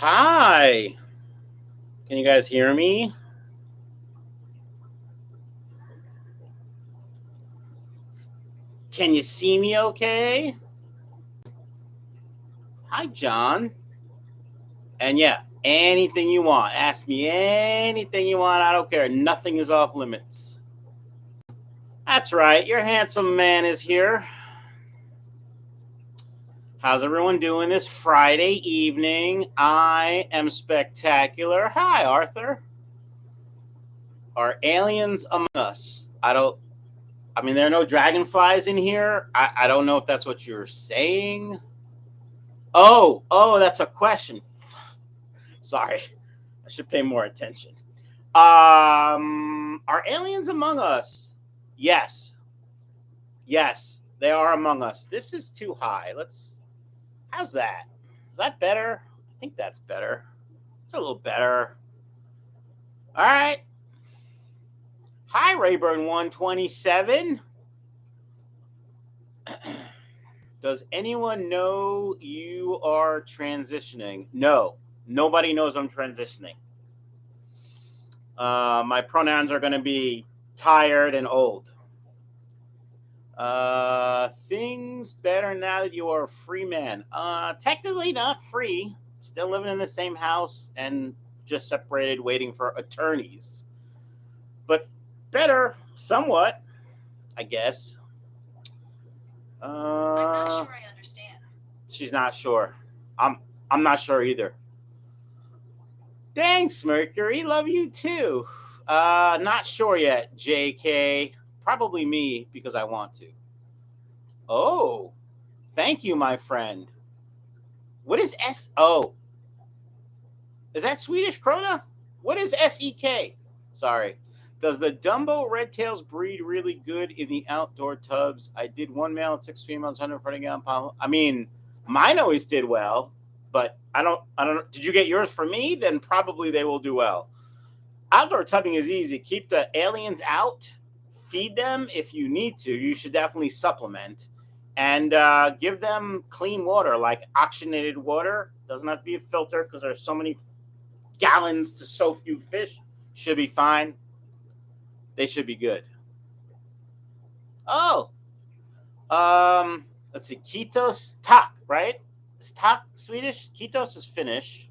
Hi. Can you guys hear me? Can you see me okay? Hi, John. And yeah, anything you want. Ask me anything you want. I don't care. Nothing is off limits. That's right. Your handsome man is here. How's everyone doing this Friday evening? I am spectacular. Hi, Arthur. Are aliens among us? I mean, there are no dragonflies in here. I don't know if that's what you're saying. Oh, that's a question. Sorry. I should pay more attention. Are aliens among us? Yes. Yes, they are among us. This is too high. How's that? Is that better? I think that's better. It's a little better. All right. Hi, Rayburn 127. Does anyone know you are transitioning? No, nobody knows I'm transitioning. My pronouns are going to be tired and old. Things better now that you are a free man. Technically not free. Still living in the same house and just separated waiting for attorneys. But better, somewhat, I guess. I'm not sure I understand. She's not sure. I'm not sure either. Thanks, Mercury. Love you too. Not sure yet, JK. Probably me because I want to. Oh, thank you, my friend. What is S? Oh, is that Swedish krona? What is SEK? Sorry. Does the Dumbo Redtails breed really good in the outdoor tubs? I did one male and 6 females, 140 gallon pound. I mean, mine always did well, but I don't. Did you get yours for me? Then probably they will do well. Outdoor tubbing is easy. Keep the aliens out. Feed them if you need to. You should definitely supplement. And give them clean water, like oxygenated water. Doesn't have to be a filter because there's so many gallons to so few fish. Should be fine. They should be good. Oh, let's see. Kitos, Tock, right? Is Tock Swedish? Kitos is Finnish.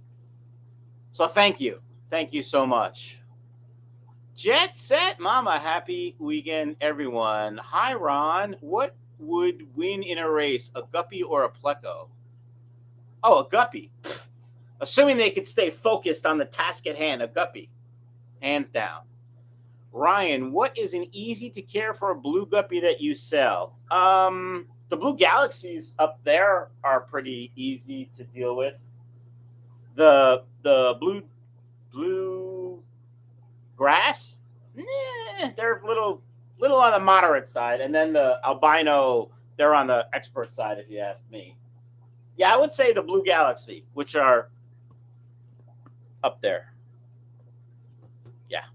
So thank you so much. Jet set, mama. Happy weekend, everyone. Hi, Ron. What would win in a race, a guppy or a pleco? Oh, a guppy. Assuming they could stay focused on the task at hand, a guppy. Hands down. Ryan, what is an easy to care for blue guppy that you sell? The blue galaxies up there are pretty easy to deal with. The blue grass, they're little on the moderate side, and then the albino, they're on the expert side, if you ask me. Yeah, I would say the blue galaxy, which are up there. Yeah.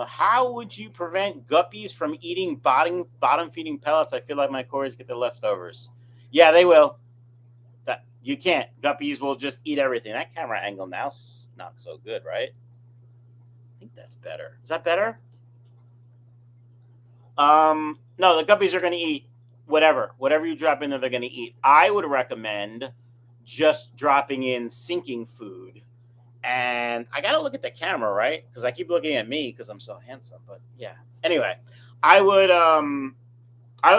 How would you prevent guppies from eating bottom feeding pellets? I feel like my cories get the leftovers. Yeah, they will. You can't. Guppies will just eat everything. That camera angle now's not so good, right? I think that's better. Is that better? No, the guppies are going to eat whatever you drop in there, they're going to eat. I would recommend just dropping in sinking food. And I got to look at the camera, right? Because I keep looking at me because I'm so handsome. But yeah. Anyway, I would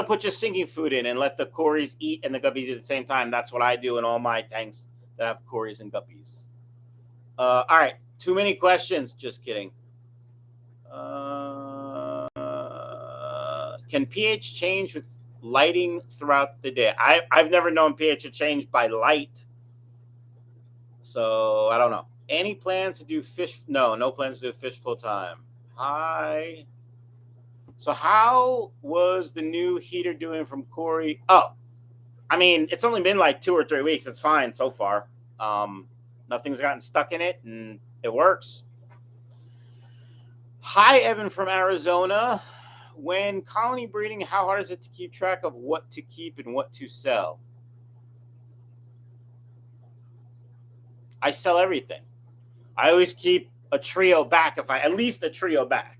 put just sinking food in and let the cories eat and the guppies at the same time. That's what I do in all my tanks that have cories and guppies. All right. Too many questions. Just kidding. Can pH change with lighting throughout the day? I've never known pH to change by light. So I don't know. Any plans to do fish? No plans to do fish full time. Hi. So how was the new heater doing from Corey? Oh, I mean, it's only been like 2 or 3 weeks. It's fine so far. Nothing's gotten stuck in it, and it works. Hi, Evan from Arizona. When colony breeding, how hard is it to keep track of what to keep and what to sell? I sell everything. I always keep a trio back, at least a trio back.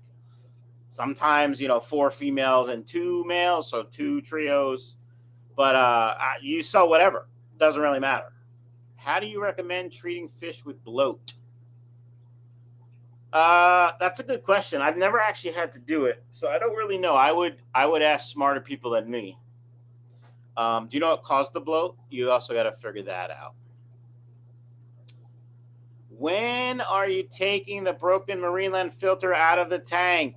Sometimes, 4 females and 2 males, so 2 trios. But you sell whatever. Doesn't really matter. How do you recommend treating fish with bloat? That's a good question. I've never actually had to do it, so I don't really know. I would ask smarter people than me. Do you know what caused the bloat? You also got to figure that out. When are you taking the broken Marineland filter out of the tank?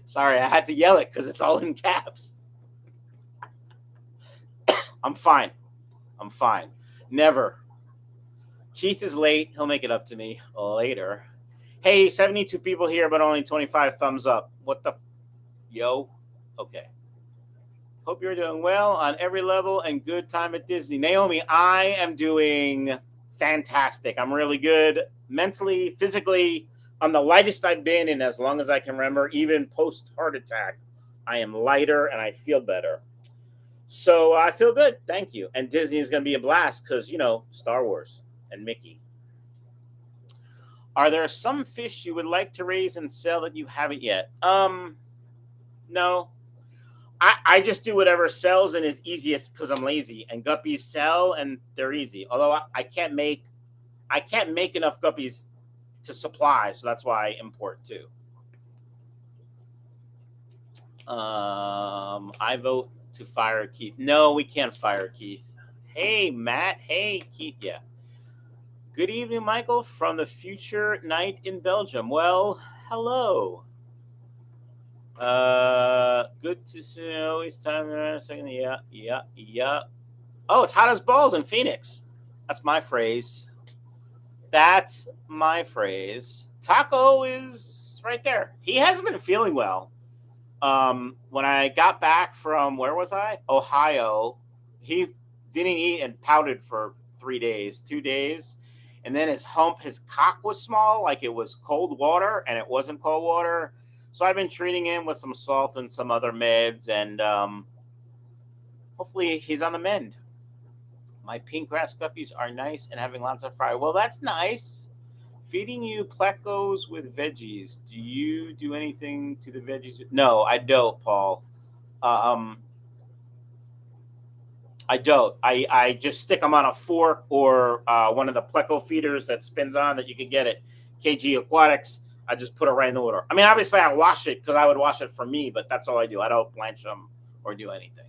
Sorry, I had to yell it because it's all in caps. I'm fine. Never. Keith is late. He'll make it up to me later. Hey, 72 people here, but only 25 thumbs up. What the? Yo. Okay. Hope you're doing well on every level and good time at Disney. Naomi, I am doing fantastic. I'm really good mentally, physically. I'm the lightest I've been in as long as I can remember, even post-heart attack. I am lighter and I feel better. So I feel good. Thank you. And Disney is going to be a blast because, Star Wars and Mickey. Are there some fish you would like to raise and sell that you haven't yet? No. I just do whatever sells and is easiest because I'm lazy. And guppies sell and they're easy. Although I can't make enough guppies to supply, so that's why I import too. I vote to fire Keith. No, we can't fire Keith. Hey, Matt. Hey, Keith. Yeah. Good evening, Michael, from the future night in Belgium. Well, hello. Good to see you. Always time in a second. Yeah. Oh, it's hot as balls in Phoenix. That's my phrase. Taco is right there. He hasn't been feeling well. When I got back from, where was I? Ohio, he didn't eat and pouted for 2 days. And then his cock was small, like it was cold water, and it wasn't cold water. So I've been treating him with some salt and some other meds, and hopefully he's on the mend. My pink grass guppies are nice and having lots of fry. Well, that's nice. Feeding you plecos with veggies. Do you do anything to the veggies? No, I don't, Paul. I don't. I just stick them on a fork or one of the pleco feeders that spins on that you can get at KJE Aquatics. I just put it right in the water. I mean, obviously, I wash it because I would wash it for me, but that's all I do. I don't blanch them or do anything.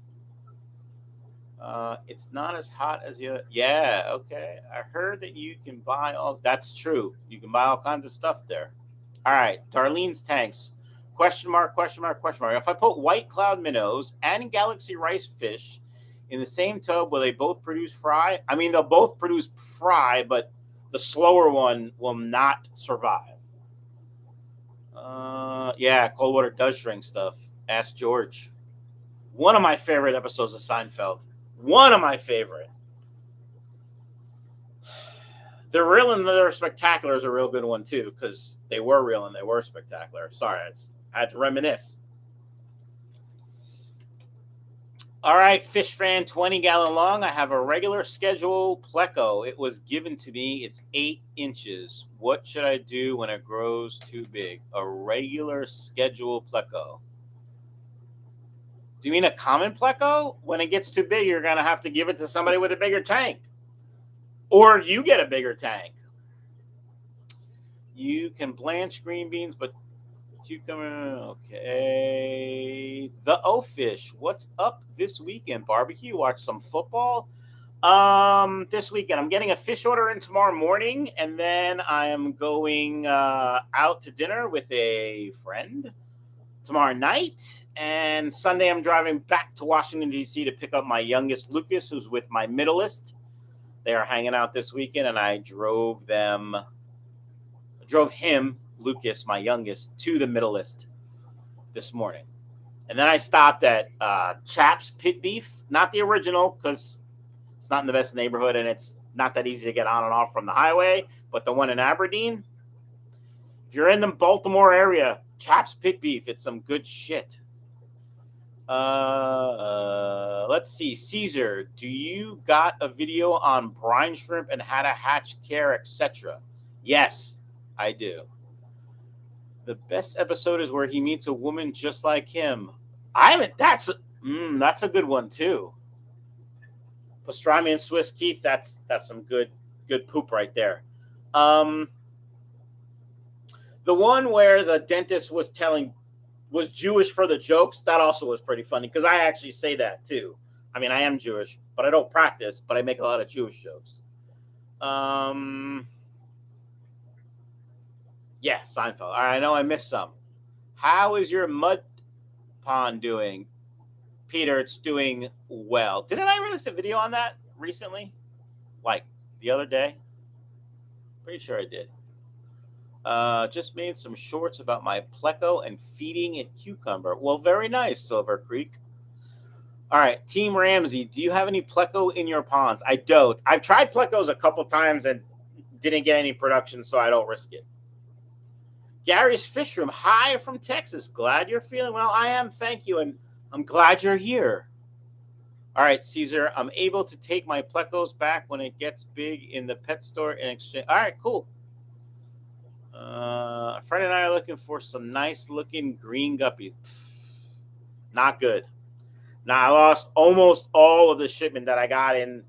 It's not as hot as the other. Yeah, okay. I heard that you can buy all. That's true. You can buy all kinds of stuff there. All right. Darlene's tanks. Question mark. If I put white cloud minnows and galaxy rice fish in the same tub, will they both produce fry? I mean, they'll both produce fry, but the slower one will not survive. Yeah, cold water does shrink stuff. Ask George. One of my favorite episodes of Seinfeld. One of my favorite. The Real and They're Spectacular is a real good one, too, because they were real and they were spectacular. Sorry, I had to reminisce. All right, Fish Fan, 20-gallon long. I have a regular schedule pleco. It was given to me. It's 8 inches. What should I do when it grows too big? A regular schedule pleco. Do you mean a common pleco? When it gets too big, you're going to have to give it to somebody with a bigger tank. Or you get a bigger tank. You can blanch green beans, but cucumber, okay. The O-Fish, what's up this weekend? Barbecue, watch some football. This weekend, I'm getting a fish order in tomorrow morning, and then I am going out to dinner with a friend tomorrow night. And Sunday, I'm driving back to Washington, D.C. to pick up my youngest, Lucas, who's with my middleist. They are hanging out this weekend, and I drove him, Lucas, my youngest, to the middleist this morning. And then I stopped at Chap's Pit Beef, not the original because it's not in the best neighborhood and it's not that easy to get on and off from the highway, but the one in Aberdeen. If you're in the Baltimore area, Chap's Pit Beef, it's some good shit. Let's see. Caesar, do you got a video on brine shrimp and how to hatch, care, etc.? Yes, I do. The best episode is where he meets a woman just like him. I haven't. That's a good one too. Pastrami and Swiss Keith. That's some good poop right there. The one where the dentist was Jewish for the jokes. That also was pretty funny because I actually say that too. I mean, I am Jewish, but I don't practice. But I make a lot of Jewish jokes. Yeah, Seinfeld. All right, I know I missed some. How is your mud pond doing? Peter, it's doing well. Didn't I release a video on that recently? Like the other day? Pretty sure I did. Just made some shorts about my pleco and feeding it cucumber. Well, very nice, Silver Creek. All right, Team Ramsey, do you have any pleco in your ponds? I don't. I've tried plecos a couple times and didn't get any production, so I don't risk it. Gary's Fish Room, hi from Texas. Glad you're feeling well. I am, thank you, and I'm glad you're here. All right, Caesar, I'm able to take my plecos back when it gets big in the pet store in exchange. All right, cool. A friend and I are looking for some nice-looking green guppies. Not good. Now, I lost almost all of the shipment that I got in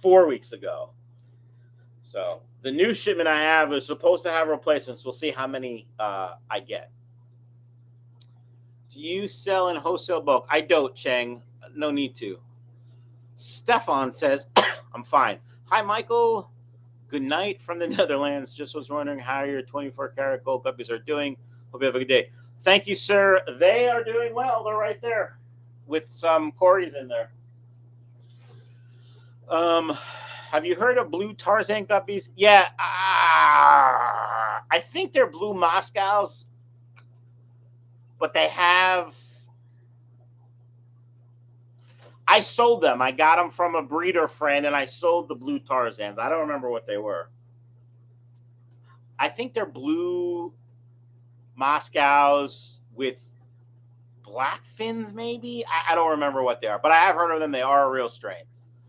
4 weeks ago. So the new shipment I have is supposed to have replacements. We'll see how many I get. Do you sell in wholesale bulk? I don't, Cheng. No need to. Stefan says, I'm fine. Hi, Michael. Good night from the Netherlands. Just was wondering how your 24-karat gold guppies are doing. Hope you have a good day. Thank you, sir. They are doing well. They're right there with some Corys in there. Have you heard of blue Tarzan guppies? Yeah, I think they're blue Moscows, but they have. I sold them. I got them from a breeder friend, and I sold the blue Tarzans. I don't remember what they were. I think they're blue Moscows with black fins, maybe. I don't remember what they are, but I have heard of them. They are a real strain.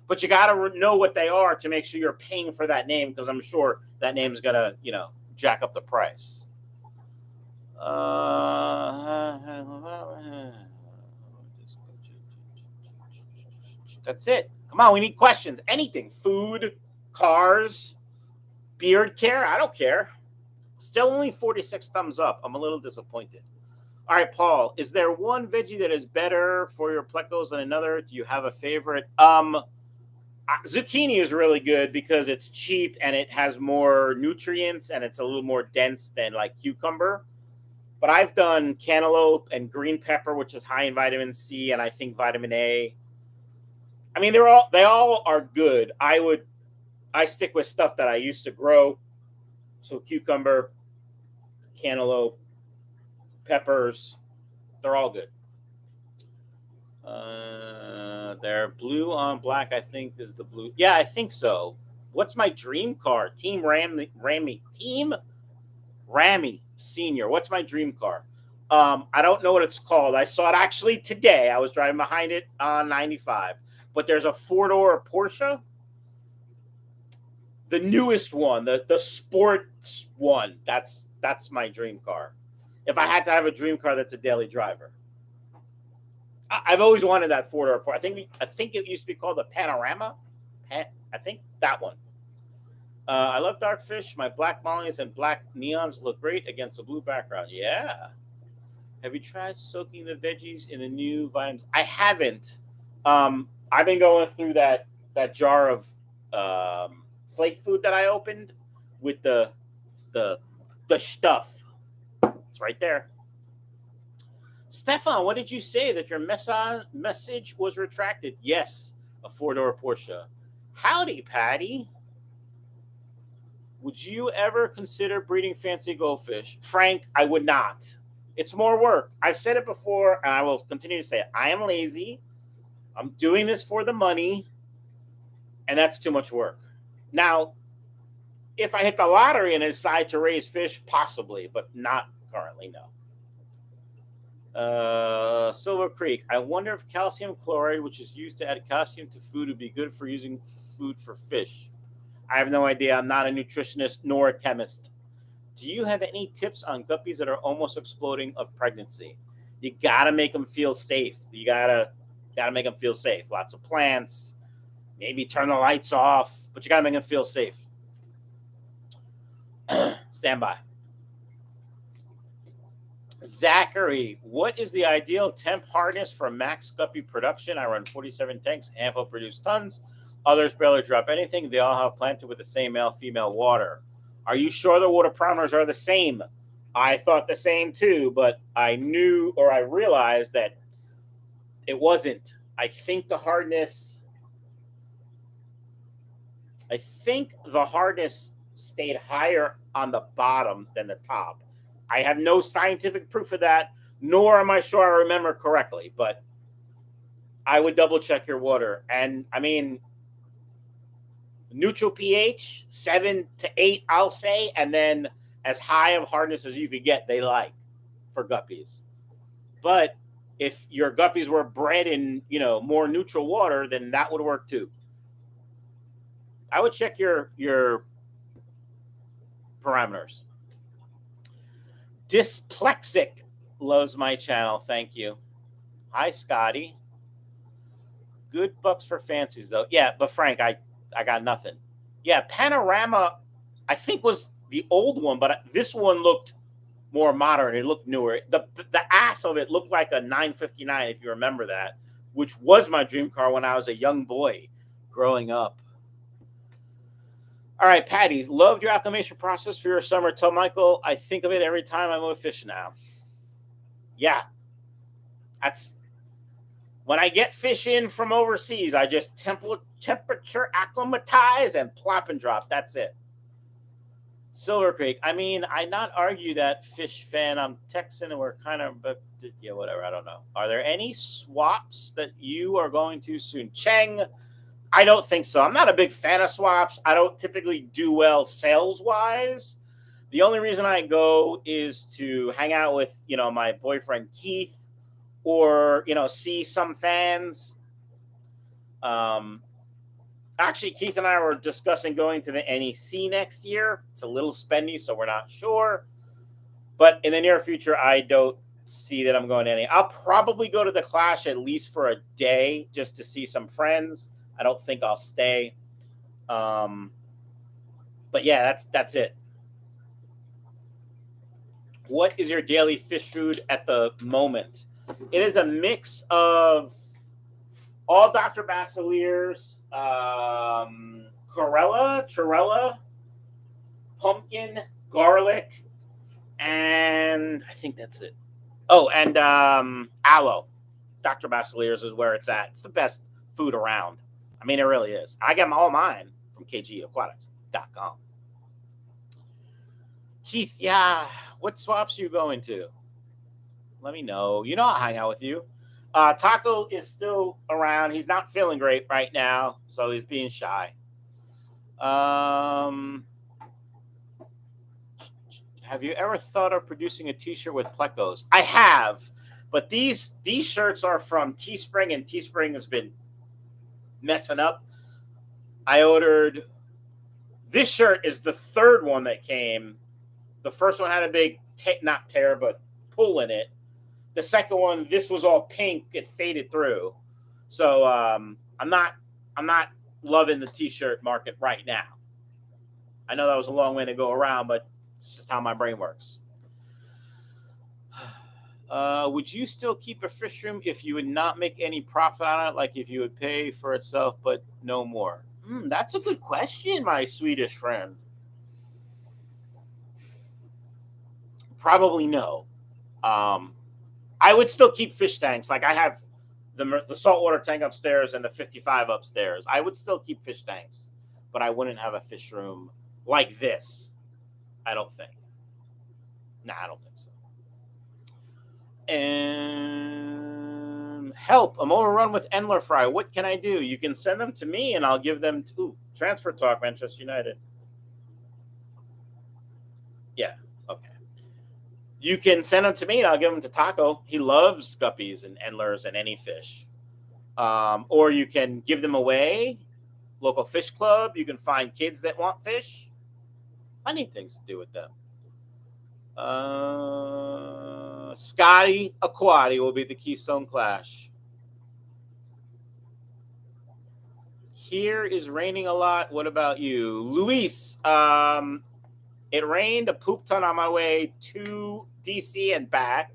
But you got to know what they are to make sure you're paying for that name, because I'm sure that name's going to, jack up the price. That's it. Come on, we need questions. Anything. Food, cars, beard care. I don't care. Still only 46 thumbs up. I'm a little disappointed. All right, Paul, is there one veggie that is better for your plecos than another? Do you have a favorite? Zucchini is really good because it's cheap and it has more nutrients and it's a little more dense than like cucumber. But I've done cantaloupe and green pepper, which is high in vitamin C and I think vitamin A. I mean, they all are good. I stick with stuff that I used to grow. So cucumber, cantaloupe, peppers, they're all good. They're blue on black, I think, is the blue. Yeah, I think so. What's my dream car? Team Ramy Senior. What's my dream car? I don't know what it's called. I saw it actually today. I was driving behind it on 95. But there's a 4-door Porsche. The newest one, the sports one. That's my dream car. If I had to have a dream car, that's a daily driver. I've always wanted that 4-door Porsche. I think it used to be called the Panorama. I think that one. I love dark fish. My black mollies and black neons look great against a blue background. Yeah. Have you tried soaking the veggies in the new vitamins? I haven't. I've been going through that jar of flake food that I opened with the stuff. It's right there. Stefan, what did you say? That your message was retracted? Yes, a 4-door Porsche. Howdy, Patty. Would you ever consider breeding fancy goldfish? Frank, I would not. It's more work. I've said it before, and I will continue to say it. I am lazy. I'm doing this for the money, and that's too much work. Now, if I hit the lottery and decide to raise fish, possibly, but not currently, no. Silver Creek. I wonder if calcium chloride, which is used to add calcium to food, would be good for using food for fish. I have no idea. I'm not a nutritionist nor a chemist. Do you have any tips on guppies that are almost exploding of pregnancy? You gotta make them feel safe. You gotta make them feel safe. Lots of plants. Maybe turn the lights off, but you gotta make them feel safe. Stand by. Zachary, what is the ideal temp hardness for max guppy production? I run 47 tanks, handful produce tons. Others barely drop anything. They all have planted with the same male-female water. Are you sure the water parameters are the same? I thought the same too, but I knew or I realized that it wasn't. I think the hardness stayed higher on the bottom than the top. I have no scientific proof of that, nor am I sure I remember correctly, but I would double check your water. And I mean, neutral pH, 7 to 8, I'll say, and then as high of hardness as you could get, they like for guppies. But if your guppies were bred in, more neutral water, then that would work too. I would check your parameters. Dyslexic loves my channel. Thank you. Hi, Scotty. Good bucks for fancies, though. Yeah, but Frank, I got nothing. Yeah, Panorama, I think was the old one, but this one looked more modern. It looked newer. The ass of it looked like a 959, if you remember that, which was my dream car when I was a young boy growing up. All right, Patty, loved your acclimation process for your summer. Tell Michael, I think of it every time I move fish now. Yeah. That's when I get fish in from overseas, I just temperature acclimatize and plop and drop. That's it. Silver Creek. I mean, I not argue that fish fan. I'm Texan and we're kind of, but yeah, whatever. I don't know. Are there any swaps that you are going to soon? Cheng, I don't think so. I'm not a big fan of swaps. I don't typically do well sales-wise. The only reason I go is to hang out with, my boyfriend Keith or, see some fans. Actually, Keith and I were discussing going to the NEC next year. It's a little spendy, so we're not sure. But in the near future, I don't see that I'm going to any. I'll probably go to the Clash at least for a day just to see some friends. I don't think I'll stay. But yeah, that's it. What is your daily fish food at the moment? It is a mix of all Dr. Basilier's, Chlorella, pumpkin, garlic, and I think that's it. Oh, and aloe. Dr. Basilier's is where it's at. It's the best food around. I mean, it really is. I get all mine from KJE Aquatics.com. Keith, yeah, what swaps are you going to? Let me know. I'll hang out with you. Taco is still around. He's not feeling great right now, so he's being shy. Have you ever thought of producing a T-shirt with plecos? I have, but these shirts are from Teespring, and Teespring has been messing up. I ordered this shirt is the third one that came. The first one had a big not tear but pull in it. The second one, this was all pink. It faded through. So I'm not loving the T-shirt market right now. I know that was a long way to go around, but it's just how my brain works. Would you still keep a fish room if you would not make any profit on it, like if you would pay for itself but no more? That's a good question, my Swedish friend. Probably no. I would still keep fish tanks. Like I have the saltwater tank upstairs and the 55 upstairs. I would still keep fish tanks, but I wouldn't have a fish room like this. I don't think. Nah, I don't think so. And help, I'm overrun with Endler Fry. What can I do? You can send them to me and I'll give them to Transfer Talk, Manchester United. Yeah, okay. You can send them to me, and I'll give them to Taco. He loves guppies and endlers and any fish. Or you can give them away. Local fish club. You can find kids that want fish. Plenty of things to do with them. KJE Aquatics will be the Keystone Clash. Here is raining a lot. What about you? Luis, it rained a poop ton on my way to DC and back.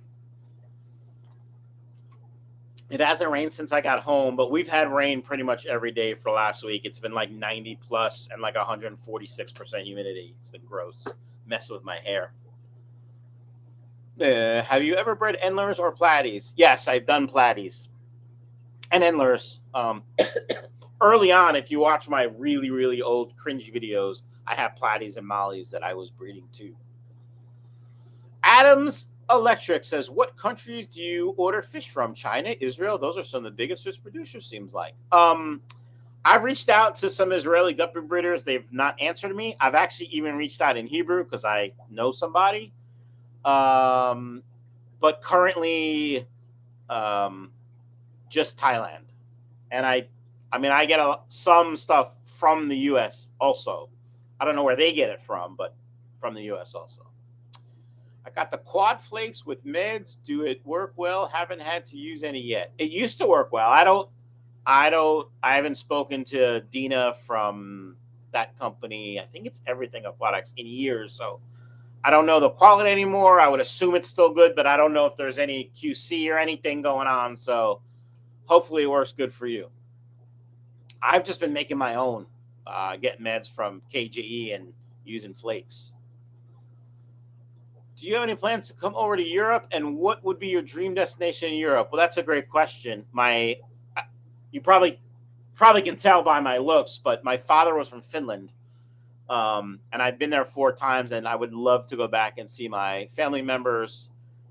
It hasn't rained since I got home, but we've had rain pretty much every day for last week. It's been like 90 plus and like 146% humidity. It's been gross. Mess with my hair. Have you ever bred endlers or platies? Yes, I've done platies and endlers. Early on, if you watch my really, really old cringy videos, I have platies and mollies that I was breeding too. Adams Electric says, what countries do you order fish from? China, Israel? Those are some of the biggest fish producers, seems like. I've reached out to some Israeli guppy breeders. They've not answered me. I've actually even reached out in Hebrew because I know somebody. But currently, just Thailand. And I get some stuff from the U.S. also. I don't know where they get it from, but from the U.S. also. I got the quad flakes with meds. Do it work well? Haven't had to use any yet. It used to work well. I haven't spoken to Dina from that company. I think it's Everything Aquatics in years. So I don't know the quality anymore. I would assume it's still good, but I don't know if there's any QC or anything going on. So hopefully it works good for you. I've just been making my own, getting meds from KJE and using flakes. Do you have any plans to come over to Europe? And what would be your dream destination in Europe? Well, that's a great question. You probably can tell by my looks, but my father was from Finland. And I've been there 4 times, and I would love to go back and see my family members,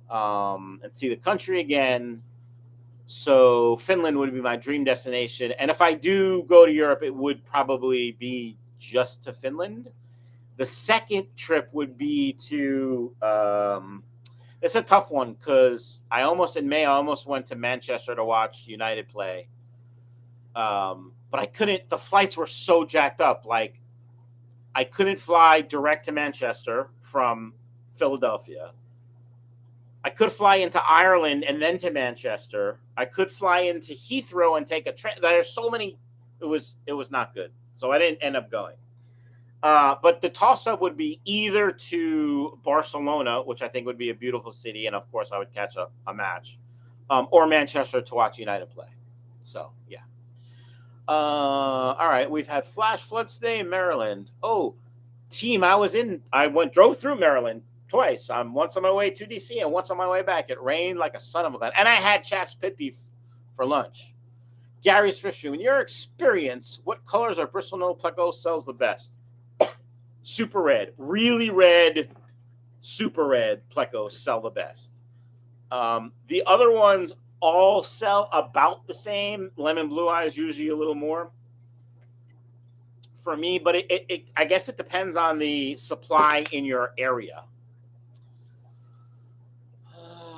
and see the country again. So Finland would be my dream destination. And if I do go to Europe, it would probably be just to Finland. The second trip would be to, it's a tough one because in May, I almost went to Manchester to watch United play. But I couldn't, the flights were so jacked up. Like, I couldn't fly direct to Manchester from Philadelphia. I could fly into Ireland and then to Manchester. I could fly into Heathrow and take a train. There's so many, it was not good. So I didn't end up going. But the toss-up would be either to Barcelona, which I think would be a beautiful city, and of course I would catch a match, or Manchester to watch United play. So, yeah. All right, we've had flash floods today in Maryland. Oh, team, I drove through Maryland twice. Once on my way to DC and once on my way back. It rained like a son of a gun. And I had Chap's pit beef for lunch. Gary's Fish Room. In your experience, what colors or bristlenose pleco sells the best? Super red, really red, super red plecos sell the best. The other ones all sell about the same. Lemon blue eye is usually a little more for me, but I guess it depends on the supply in your area.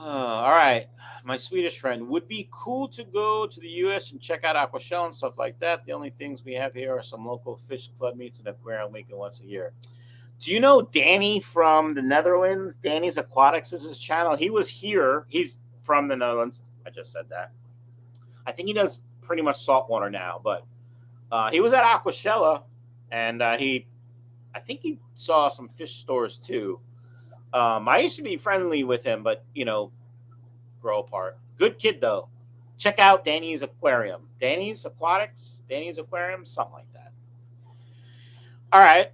All right. My Swedish friend, would be cool to go to the U.S. and check out Aquashell and stuff like that. The only things we have here are some local fish club meets and aquarium weekend once a year. Do you know Danny from the Netherlands? Danny's Aquatics is his channel. He was here. He's from the Netherlands. I just said that. I think he does pretty much saltwater now, but he was at Aquashella, and I think he saw some fish stores too. I used to be friendly with him, but, grow apart. Good kid, though. Check out Danny's Aquarium. Danny's Aquatics, Danny's Aquarium, something like that. All right.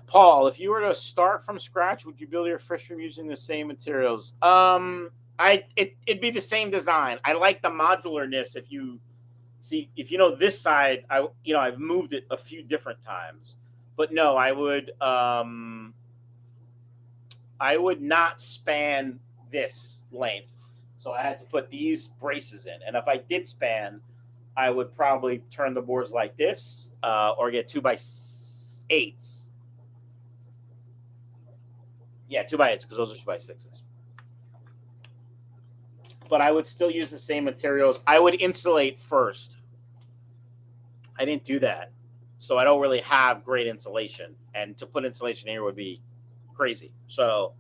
Paul, if you were to start from scratch, would you build your fish room using the same materials? It'd be the same design. I like the modularness. If you know this side, I've moved it a few different times. But no, I would not span this length. So I had to put these braces in. And if I did span, I would probably turn the boards like this, or get 2x8s. Yeah, 2x8s, because those are 2x6s. but I would still use the same materials. I would insulate first. I didn't do that, so I don't really have great insulation. And to put insulation here would be crazy. So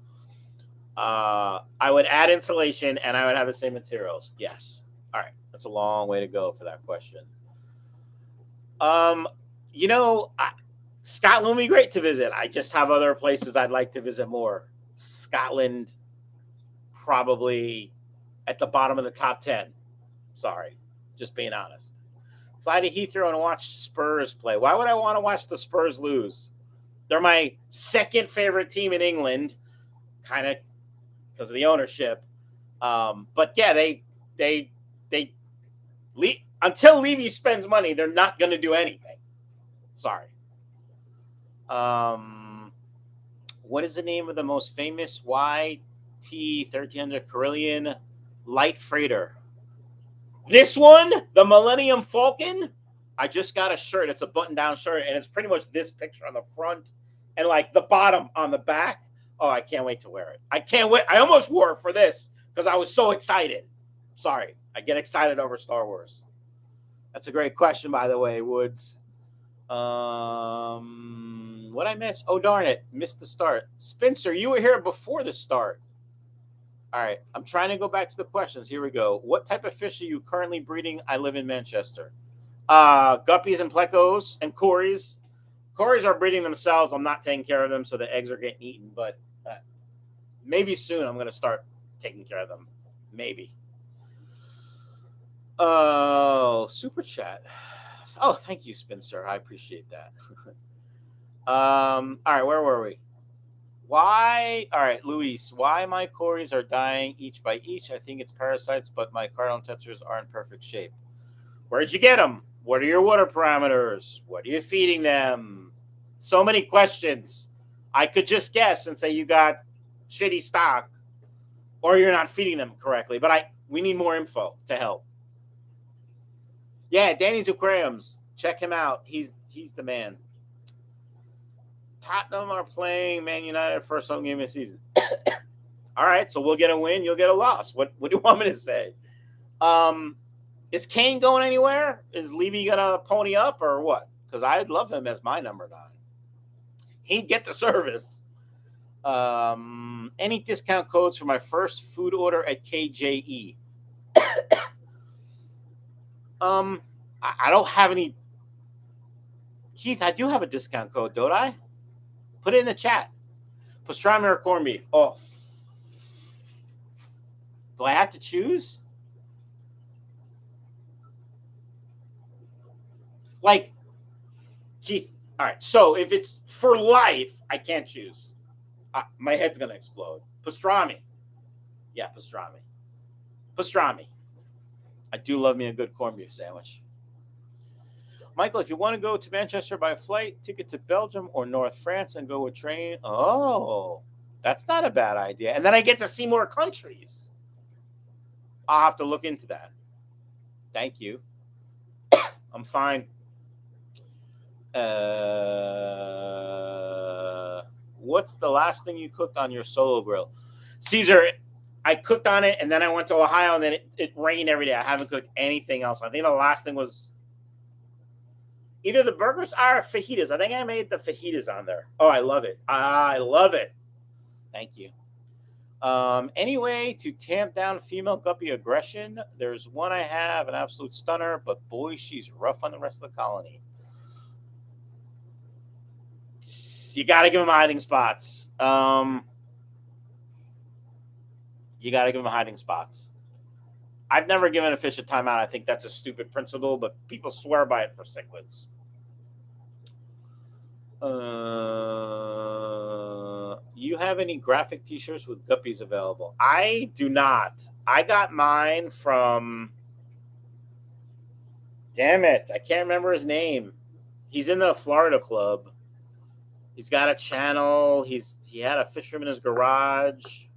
I would add insulation, and I would have the same materials. Yes. All right. That's a long way to go for that question. Scotland would be great to visit. I just have other places I'd like to visit more. Scotland, probably at the bottom of the top 10. Sorry, just being honest. Fly to Heathrow and watch Spurs play. Why would I want to watch the Spurs lose? They're my second favorite team in England, kind of because of the ownership. But yeah, they until Levy spends money, they're not going to do anything. Sorry. What is the name of the most famous YT-1300 Carillion light freighter? This one, the Millennium Falcon. I just got a shirt. It's a button-down shirt, and it's pretty much this picture on the front and like the bottom on the back. Oh, I can't wait to wear it. I can't wait. I almost wore it for this because I was so excited. Sorry, I get excited over Star Wars. That's a great question, by the way, Woods. What I miss? Oh, darn it. Missed the start. Spencer, you were here before the start. All right. I'm trying to go back to the questions. Here we go. What type of fish are you currently breeding? I live in Manchester. Guppies and plecos and cories. Cories are breeding themselves. I'm not taking care of them, so the eggs are getting eaten. But maybe soon I'm going to start taking care of them. Maybe. Oh, super chat. Oh, thank you, Spencer. I appreciate that. All right, where were we? Why? All right, Luis. Why my cories are dying each by each? I think it's parasites, but my cardinal tetras are in perfect shape. Where'd you get them? What are your water parameters? What are you feeding them? So many questions. I could just guess and say you got shitty stock, or you're not feeding them correctly. But we need more info to help. Yeah, Danny's Aquariums. Check him out. He's the man. Tottenham are playing Man United first home game of the season. All right, so we'll get a win. You'll get a loss. What do you want me to say? Is Kane going anywhere? Is Levy going to pony up or what? Because I'd love him as my number 9. He'd get the service. Any discount codes for my first food order at KJE? I don't have any. Keith, I do have a discount code, don't I? Put it in the chat. Pastrami or corned beef? Oh. Do I have to choose? Like, Keith, all right. So if it's for life, I can't choose. My head's going to explode. Pastrami. Yeah, pastrami. Pastrami. I do love me a good corned beef sandwich. Michael, if you want to go to Manchester by flight, ticket to Belgium or North France and go with train. Oh, that's not a bad idea. And then I get to see more countries. I'll have to look into that. Thank you. I'm fine. What's the last thing you cooked on your solo grill? Caesar, I cooked on it, and then I went to Ohio, and then it rained every day. I haven't cooked anything else. I think the last thing was either the burgers or fajitas. I think I made the fajitas on there. Oh, I love it. I love it. Thank you. Any way to tamp down female guppy aggression? There's one I have, an absolute stunner, but boy, she's rough on the rest of the colony. You got to give them hiding spots. You got to give them hiding spots. I've never given a fish a timeout. I think that's a stupid principle, but people swear by it for cichlids. You have any graphic t-shirts with guppies available? I do not. I got mine from, damn it, I can't remember his name. He's in the Florida club. He's got a channel. He had a fish room in his garage.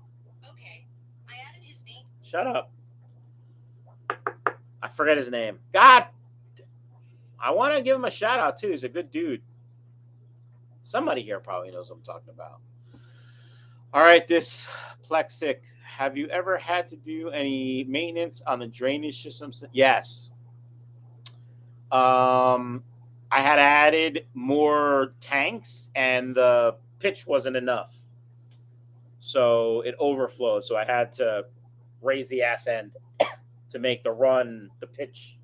Okay, I added his name. Shut up. I forget his name. God, I want to give him a shout out too. He's a good dude. Somebody here probably knows what I'm talking about. All right, this Plexic. Have you ever had to do any maintenance on the drainage system? Yes. Um, I had added more tanks, and the pitch wasn't enough, so it overflowed. So I had to raise the ass end to make the pitch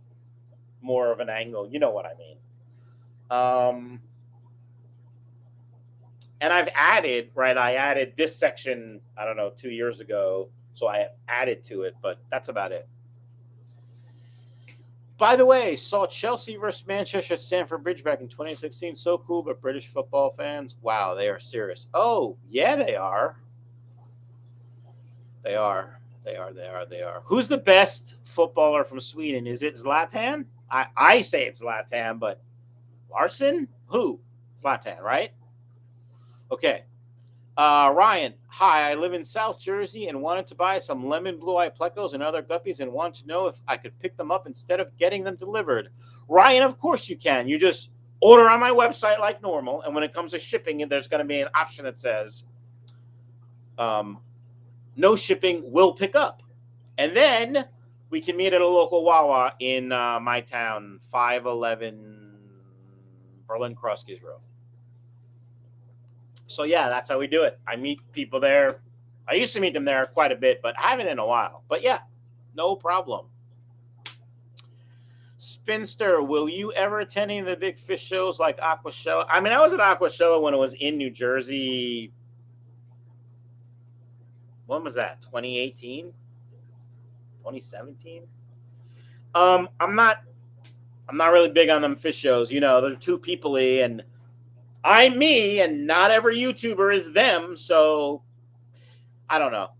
more of an angle. You know what I mean? And I've added, right? I added this section, I don't know, 2 years ago. So I added to it, but that's about it. By the way, saw Chelsea versus Manchester at Stamford Bridge back in 2016. So cool, but British football fans, wow, they are serious. Oh, yeah, they are. They are. Who's the best footballer from Sweden? Is it Zlatan? I say it's Zlatan, but Larson? Who? Zlatan, right? Okay. Ryan, hi. I live in South Jersey and wanted to buy some lemon blue-eye plecos and other guppies and want to know if I could pick them up instead of getting them delivered. Ryan, of course you can. You just order on my website like normal, and when it comes to shipping, there's going to be an option that says no shipping, will pick up. And then we can meet at a local Wawa in my town, 511 Berlin Kroskis Road. So, yeah, that's how we do it. I meet people there. I used to meet them there quite a bit, but I haven't in a while. But, yeah, no problem. Spinster, will you ever attend any of the big fish shows like Aquashella? I mean, I was at Aquashella when it was in New Jersey. When was that? 2018? 2017? I'm not really big on them fish shows. You know, they're too people-y, and I'm me, and not every YouTuber is them. So I don't know.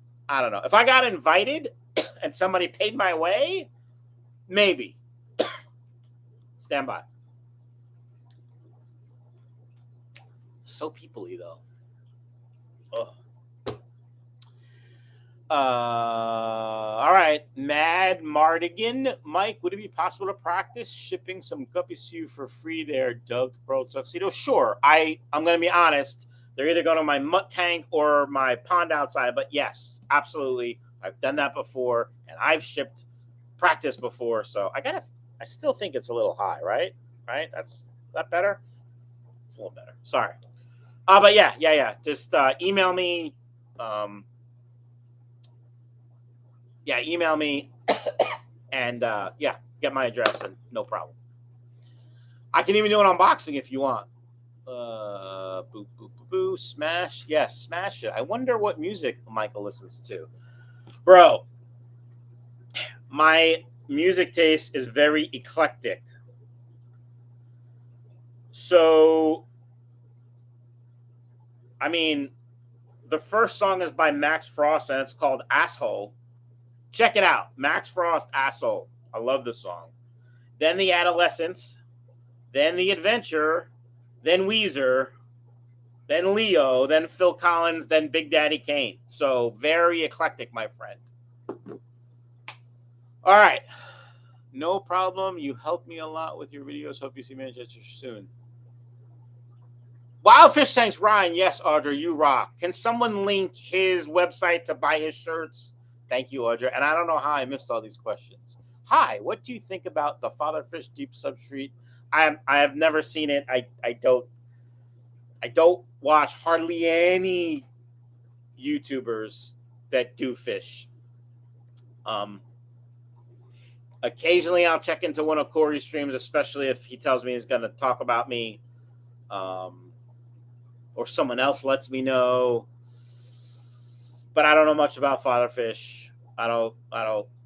If I got invited and somebody paid my way, maybe. Stand by. So people-y, though. Ugh. All right, Mad Mardigan. Mike, would it be possible to practice shipping some guppies to you for free there, Doug Pearl Tuxedo? Sure. I'm going to be honest. They're either going to my mutt tank or my pond outside, but yes, absolutely. I've done that before, and I've shipped practice before, so I still think it's a little high, right? Right? Is that better? It's a little better. Sorry. But yeah. Just email me. Email me and get my address, and no problem. I can even do an unboxing if you want. Boo, smash. Yes, smash it. I wonder what music Michael listens to. Bro, my music taste is very eclectic. So, I mean, the first song is by Max Frost, and it's called Asshole. Check it out. Max Frost, Asshole. I love this song. Then The Adolescents. Then The Adventure. Then Weezer. Then Leo. Then Phil Collins. Then Big Daddy Kane. So very eclectic, my friend. All right. No problem. You helped me a lot with your videos. Hope you see me soon. Wild Fish Tanks, Ryan. Yes, Audrey, you rock. Can someone link his website to buy his shirts? Thank you, Audrey. And I don't know how I missed all these questions. Hi, what do you think about the Fatherfish Deep Substrate? I have never seen it. I don't watch hardly any YouTubers that do fish. Occasionally I'll check into one of Corey's streams, especially if he tells me he's going to talk about me, or someone else lets me know. But I don't know much about fatherfish. I don't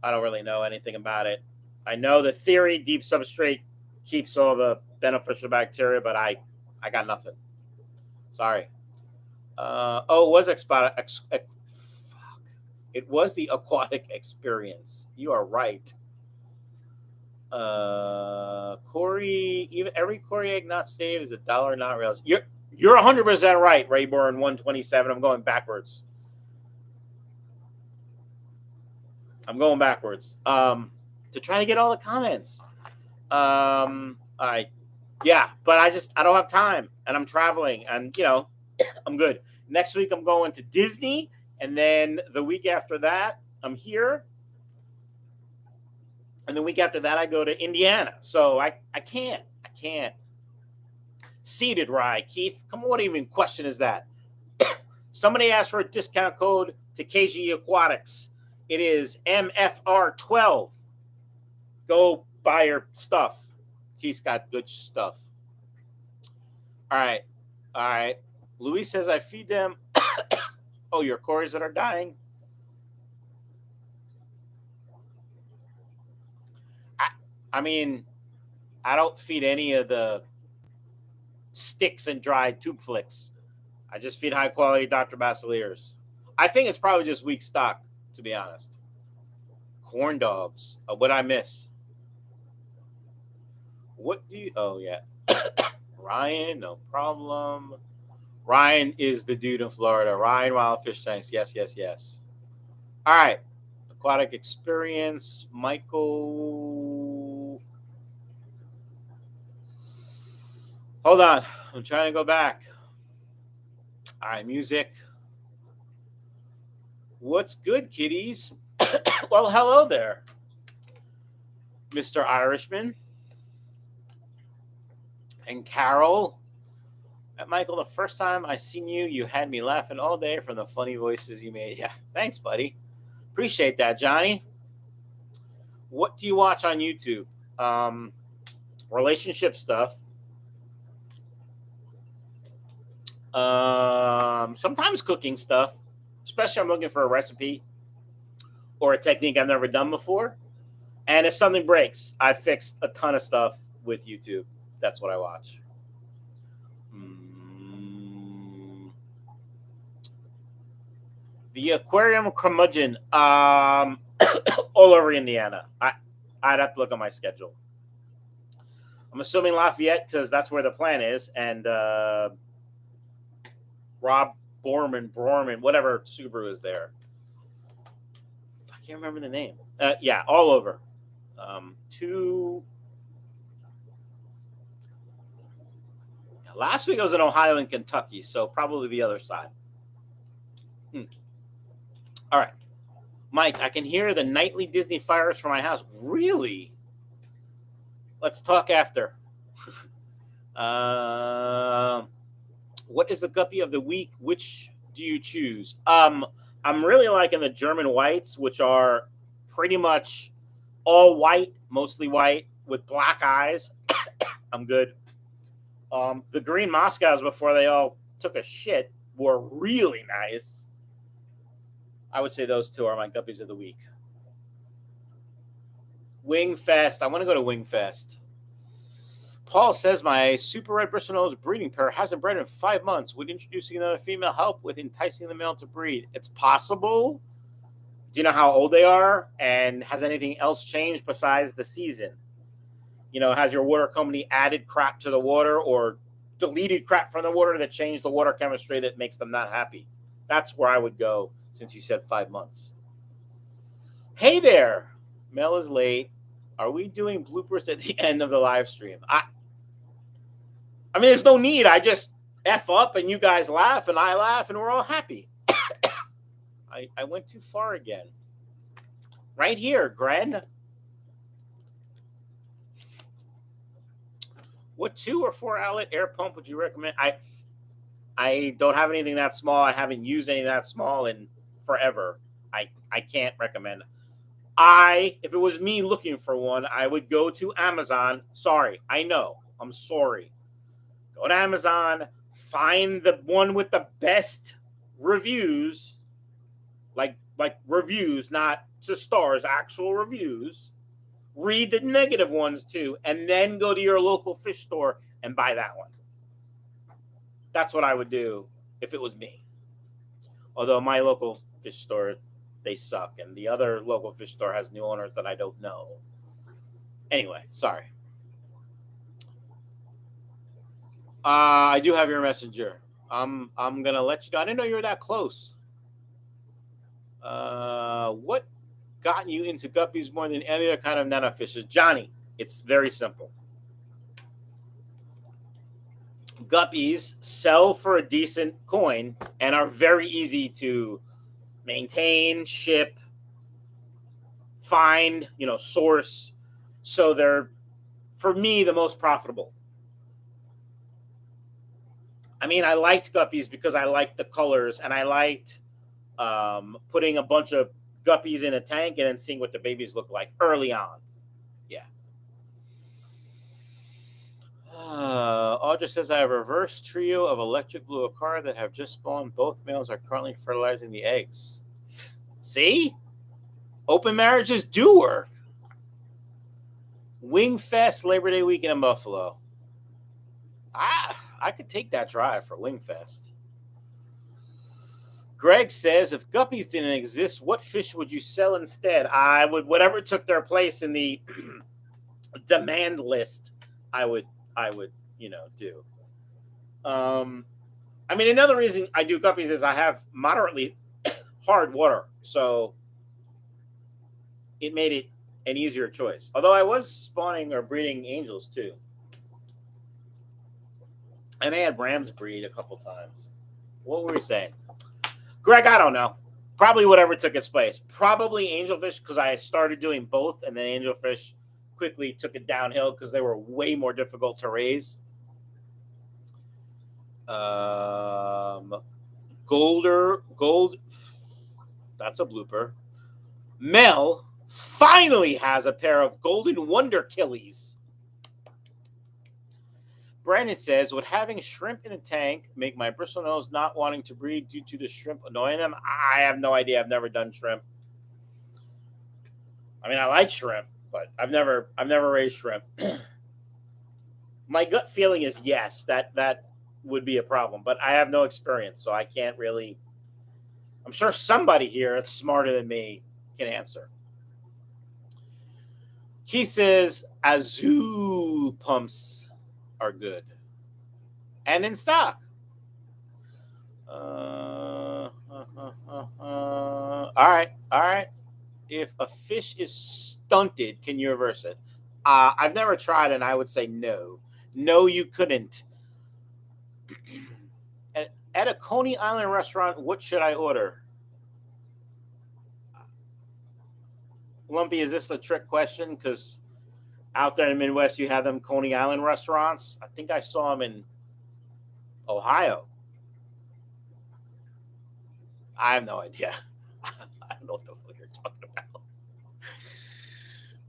really know anything about it. I know the theory deep substrate keeps all the beneficial bacteria, but I got nothing. Sorry. It was it was the aquatic experience. You are right. Corey, even every Corey egg not saved is $1 not real. You're 100% right, Rayborn 127. I'm going backwards. To try to get all the comments. But I don't have time, and I'm traveling, and I'm good. Next week, I'm going to Disney. And then the week after that, I'm here. And the week after that, I go to Indiana. So I can't. Seated rye, Keith. Come on, what even question is that? Somebody asked for a discount code to KJE Aquatics. It is MFR12. Go buy your stuff. Keith's got good stuff. All right. Luis says I feed them. Oh, your cories that are dying. I mean, I don't feed any of the sticks and dried tube flicks. I just feed high quality Dr. Basileers. I think it's probably just weak stock, to be honest. Corn dogs. What'd I miss? What do you... Oh, yeah. Ryan, no problem. Ryan is the dude in Florida. Ryan Wild Fish Tanks. Yes. All right. Aquatic Experience. Michael. Hold on. I'm trying to go back. All right. Music. What's good, kiddies? Well, hello there, Mr. Irishman. And Carol. Michael, the first time I seen you, you had me laughing all day from the funny voices you made. Yeah, thanks, buddy. Appreciate that, Johnny. What do you watch on YouTube? Relationship stuff. Sometimes cooking stuff, especially I'm looking for a recipe or a technique I've never done before. And if something breaks, I fixed a ton of stuff with YouTube. That's what I watch. The Aquarium Curmudgeon, all over Indiana. I'd have to look at my schedule. I'm assuming Lafayette because that's where the plan is, and Rob Borman, whatever Subaru is there. I can't remember the name. Yeah, all over. Last week I was in Ohio and Kentucky, so probably the other side. All right. Mike, I can hear the nightly Disney fires from my house. Really? Let's talk after. What is the guppy of the week? Which do you choose? I'm really liking the German whites, which are pretty much all white, mostly white, with black eyes. I'm good. The green Moscows, before they all took a shit, were really nice. I would say those two are my guppies of the week. Wingfest. I want to go to Wingfest. Paul says my super red bristlenose breeding pair hasn't bred in 5 months. Would introducing another female help with enticing the male to breed? It's possible. Do you know how old they are? And has anything else changed besides the season? You know, has your water company added crap to the water or deleted crap from the water that changed the water chemistry that makes them not happy? That's where I would go since you said 5 months. Hey there. Mel is late. Are we doing bloopers at the end of the live stream? I mean, there's no need. I just F up and you guys laugh and I laugh and we're all happy. I went too far again. Right here, Gren. What 2 or 4 outlet air pump would you recommend? I don't have anything that small. I haven't used anything that small in forever. I can't recommend. If it was me looking for one, I would go to Amazon. Sorry, I know. I'm sorry. Go to Amazon, find the one with the best reviews, like reviews, not to stars, actual reviews. Read the negative ones too, and then go to your local fish store and buy that one. That's what I would do if it was me. Although my local fish store, they suck, and the other local fish store has new owners that I don't know. Anyway, sorry. I do have your messenger. I'm gonna let you go. I didn't know you were that close. What got you into guppies more than any other kind of nanofishes? Johnny, it's very simple. guppies sell for a decent coin and are very easy to maintain, ship, find, source. So they're, for me, the most profitable. I mean, I liked guppies because I liked the colors, and I liked putting a bunch of guppies in a tank and then seeing what the babies look like early on. Yeah. Audra says, I have a reverse trio of electric blue Aquaria that have just spawned. Both males are currently fertilizing the eggs. See? Open marriages do work. Wingfest Labor Day weekend in Buffalo. I could take that drive for Wingfest. Greg says, if guppies didn't exist, what fish would you sell instead? I would, whatever took their place in the demand list, I would, do. I mean, another reason I do guppies is I have moderately hard water, so it made it an easier choice. Although I was spawning or breeding angels too. And they had rams breed a couple times. What were we saying? Greg, I don't know. Probably whatever took its place. Probably angelfish, because I started doing both, and then angelfish quickly took it downhill because they were way more difficult to raise. Gold. That's a blooper. Mel finally has a pair of golden wonder killies. Brandon says, would having shrimp in the tank make my bristlenose not wanting to breed due to the shrimp annoying them? I have no idea. I've never done shrimp. I mean, I like shrimp, but I've never raised shrimp. My gut feeling is yes, that would be a problem, but I have no experience, so I can't really. I'm sure somebody here that's smarter than me can answer. Keith says, Azoo pumps are good and in stock. All right. If a fish is stunted, can you reverse it? I've never tried, and I would say no. No, you couldn't. At a Coney Island restaurant, what should I order? Lumpy, is this a trick question? Because out there in the Midwest, you have them Coney Island restaurants. I think I saw them in Ohio. I have no idea. I don't know what the fuck you're talking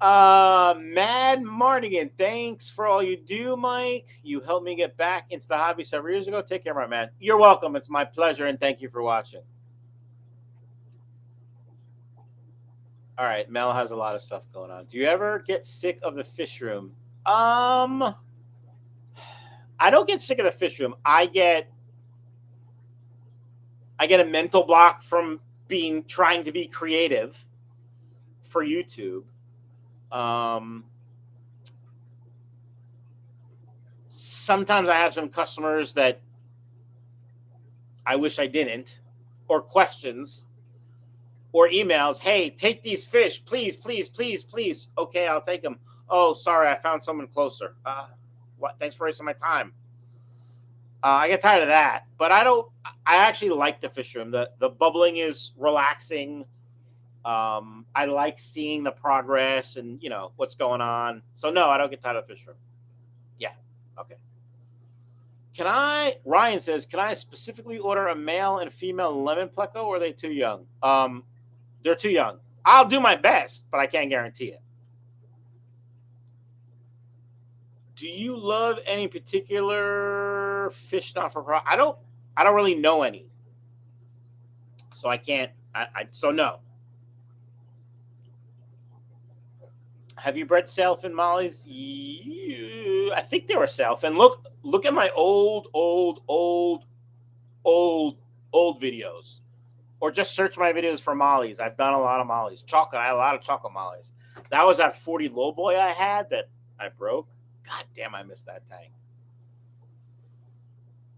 about. Mad Mardigan, thanks for all you do, Mike. You helped me get back into the hobby several years ago. Take care, my man. You're welcome. It's my pleasure, and thank you for watching. All right, Mel has a lot of stuff going on. Do you ever get sick of the fish room? I don't get sick of the fish room. I get a mental block from trying to be creative for YouTube. Sometimes I have some customers that I wish I didn't, or questions. Or emails, hey, take these fish, please, please, please, please. Okay, I'll take them. Oh, sorry, I found someone closer. What? Thanks for wasting my time. I get tired of that, but I actually like the fish room. The bubbling is relaxing. I like seeing the progress and, what's going on. So, no, I don't get tired of the fish room. Yeah, okay. Ryan says, can I specifically order a male and female lemon pleco, or are they too young? They're too young. I'll do my best, but I can't guarantee it. Do you love any particular fish not for profit? I don't really know any. So I can't. So no. Have you bred sailfin mollies? I think they were sailfin. Look at my old videos. Or just search my videos for mollies. I've done a lot of mollies. Chocolate. I had a lot of chocolate mollies. That was that 40 low boy I had that I broke. God damn, I missed that tank.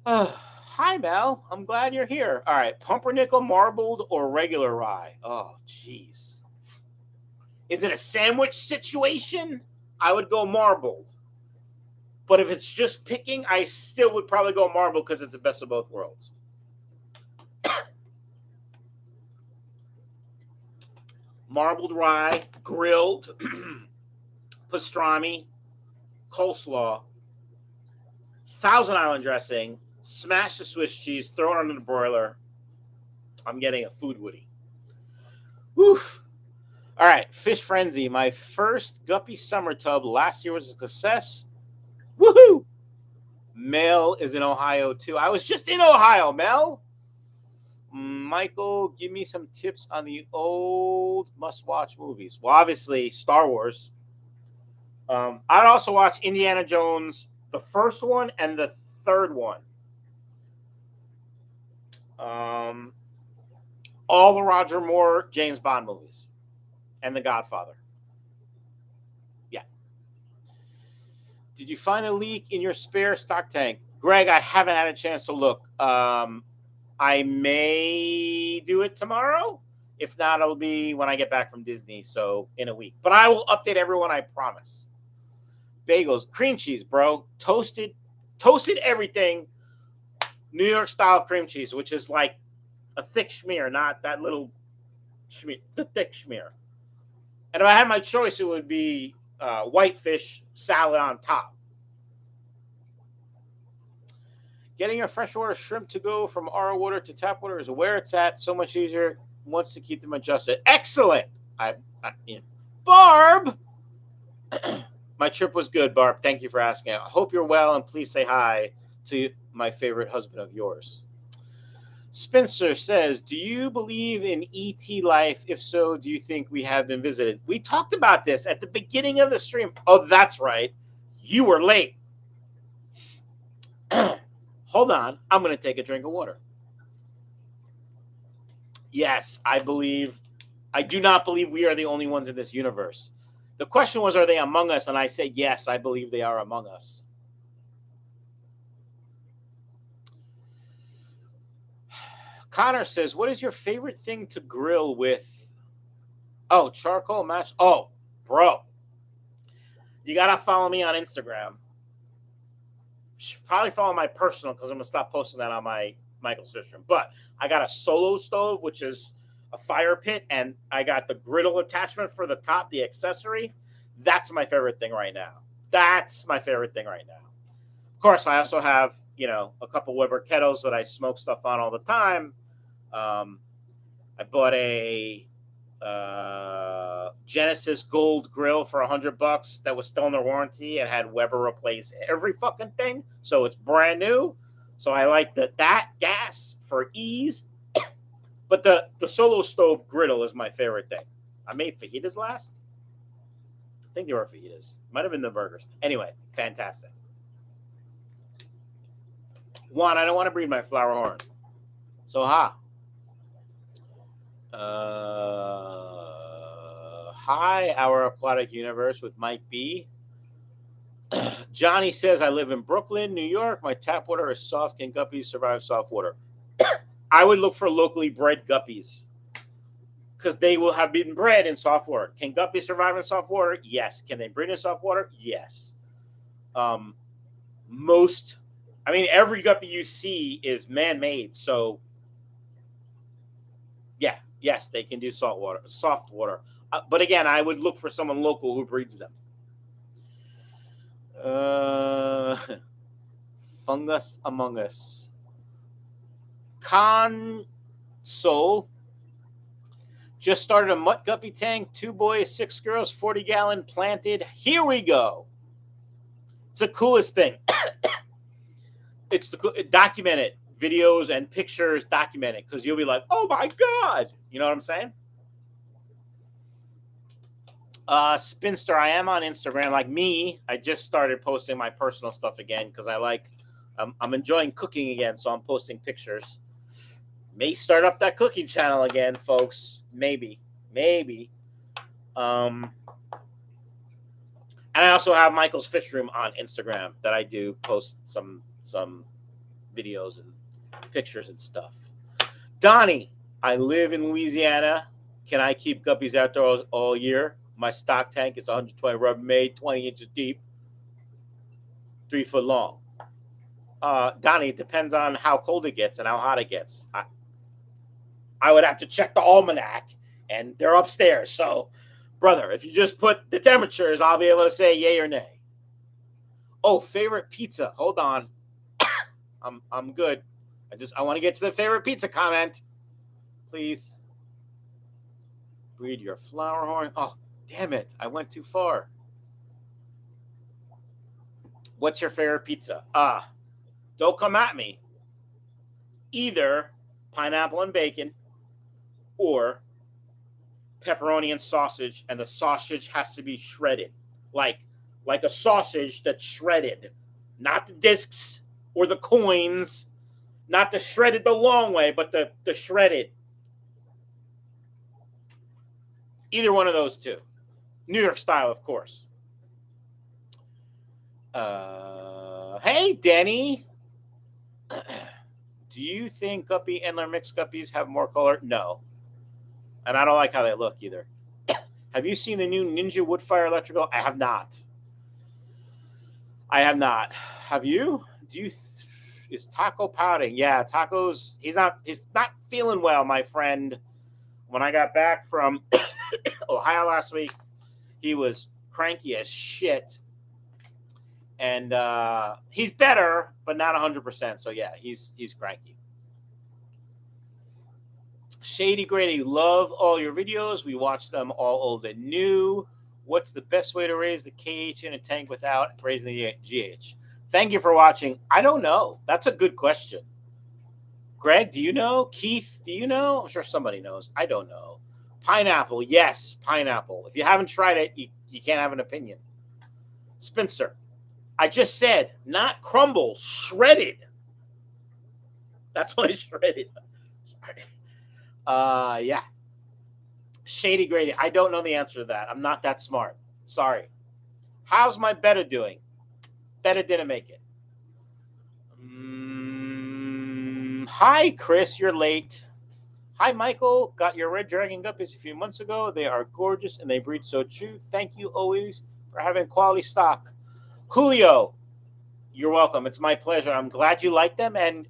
Hi, Mel. I'm glad you're here. All right. Pumpernickel, marbled, or regular rye? Oh, jeez. Is it a sandwich situation? I would go marbled. But if it's just picking, I still would probably go marble because it's the best of both worlds. Marbled rye, grilled, pastrami, coleslaw, Thousand Island dressing, smash the Swiss cheese, throw it under the broiler. I'm getting a food woody. Woof. All right, Fish Frenzy. My first guppy summer tub last year was a success. Woohoo! Mel is in Ohio too. I was just in Ohio, Mel. Michael, give me some tips on the old must-watch movies. Well, obviously, Star Wars. I'd also watch Indiana Jones, the first one and the third one. All the Roger Moore James Bond movies and The Godfather. Yeah. Did you find a leak in your spare stock tank? Greg, I haven't had a chance to look. I may do it tomorrow. If not, it'll be when I get back from Disney, so in a week. But I will update everyone, I promise. Bagels, cream cheese, bro. Toasted everything. New York style cream cheese, which is like a thick schmear, not that little schmear, the thick schmear. And if I had my choice, it would be whitefish salad on top. Getting your freshwater shrimp to go from RO water to tap water is where it's at. So much easier once to keep them adjusted. Excellent. Barb. My trip was good, Barb. Thank you for asking. I hope you're well, and please say hi to my favorite husband of yours. Spencer says, do you believe in ET life? If so, do you think we have been visited? We talked about this at the beginning of the stream. Oh, that's right. You were late. Hold on. I'm going to take a drink of water. Yes, I do not believe we are the only ones in this universe. The question was, are they among us? And I said, yes, I believe they are among us. Connor says, what is your favorite thing to grill with? Oh, charcoal match. Oh, bro. You got to follow me on Instagram. You should probably follow my personal because I'm going to stop posting that on my Michael's Fish Room. But I got a solo stove, which is a fire pit, and I got the griddle attachment for the top, the accessory. That's my favorite thing right now. Of course, I also have, a couple Weber kettles that I smoke stuff on all the time. I bought a Genesis Gold grill for $100 that was still under warranty and had Weber replace every fucking thing. So it's brand new. So I like that gas for ease. But the solo stove griddle is my favorite thing. I made fajitas last. I think they were fajitas. Might have been the burgers. Anyway, fantastic. One, I don't want to breed my flower horn. So, hi, our aquatic universe with Mike B. Johnny says, I live in Brooklyn, New York. My tap water is soft. Can guppies survive soft water? I would look for locally bred guppies because they will have been bred in soft water. Can guppies survive in soft water? Yes. Can they breed in soft water? Yes. Every guppy you see is man-made. So, yeah, yes, they can do soft water. But again, I would look for someone local who breeds them. Fungus Among Us. Console just started a mutt guppy tank. 2 boys, 6 girls, 40-gallon planted. Here we go. It's the coolest thing. It's documented videos and pictures documented because you'll be like, oh my God. You know what I'm saying? Spinster, I am on Instagram. Like me, I just started posting my personal stuff again because I'm enjoying cooking again, so I'm posting pictures. May start up that cooking channel again, folks. Maybe. And I also have Michael's Fish Room on Instagram that I do post some videos and pictures and stuff. Donnie, I live in Louisiana. Can I keep guppies outdoors all year? My stock tank is 120 Rubbermaid, 20 inches deep. 3 foot long. Donnie, it depends on how cold it gets and how hot it gets. I would have to check the almanac, and they're upstairs. So, brother, if you just put the temperatures, I'll be able to say yay or nay. Oh, favorite pizza. Hold on. I'm good. I want to get to the favorite pizza comment. Please. Breed your flower horn. Oh, damn it. I went too far. What's your favorite pizza? Don't come at me. Either pineapple and bacon or pepperoni and sausage, and the sausage has to be shredded. Like a sausage that's shredded. Not the discs or the coins. Not the shredded the long way, but the shredded. Either one of those two. New York style, of course. Hey, Denny. Do you think guppy and their mixed guppies have more color? No. And I don't like how they look either. Have you seen the new Ninja Woodfire Electrical? I have not. Have you? Is Taco pouting? Yeah, Taco's he's not feeling well, my friend. When I got back from Ohio last week, he was cranky as shit. And he's better, but not 100%. So yeah, he's cranky. Shady Grady, love all your videos. We watch them all old and new. What's the best way to raise the KH in a tank without raising the GH? Thank you for watching. I don't know. That's a good question. Greg, do you know? Keith, do you know? I'm sure somebody knows. I don't know. Pineapple, yes, pineapple. If you haven't tried it, you can't have an opinion. Spencer, I just said, not crumble, shredded. That's what it's shredded. Sorry. Yeah. Shady Grady, I don't know the answer to that. I'm not that smart. Sorry. How's my Betta doing? Betta didn't make it. Hi, Chris. You're late. Hi, Michael. Got your red dragon guppies a few months ago. They are gorgeous and they breed so true. Thank you always for having quality stock. Julio, you're welcome. It's my pleasure. I'm glad you like them. And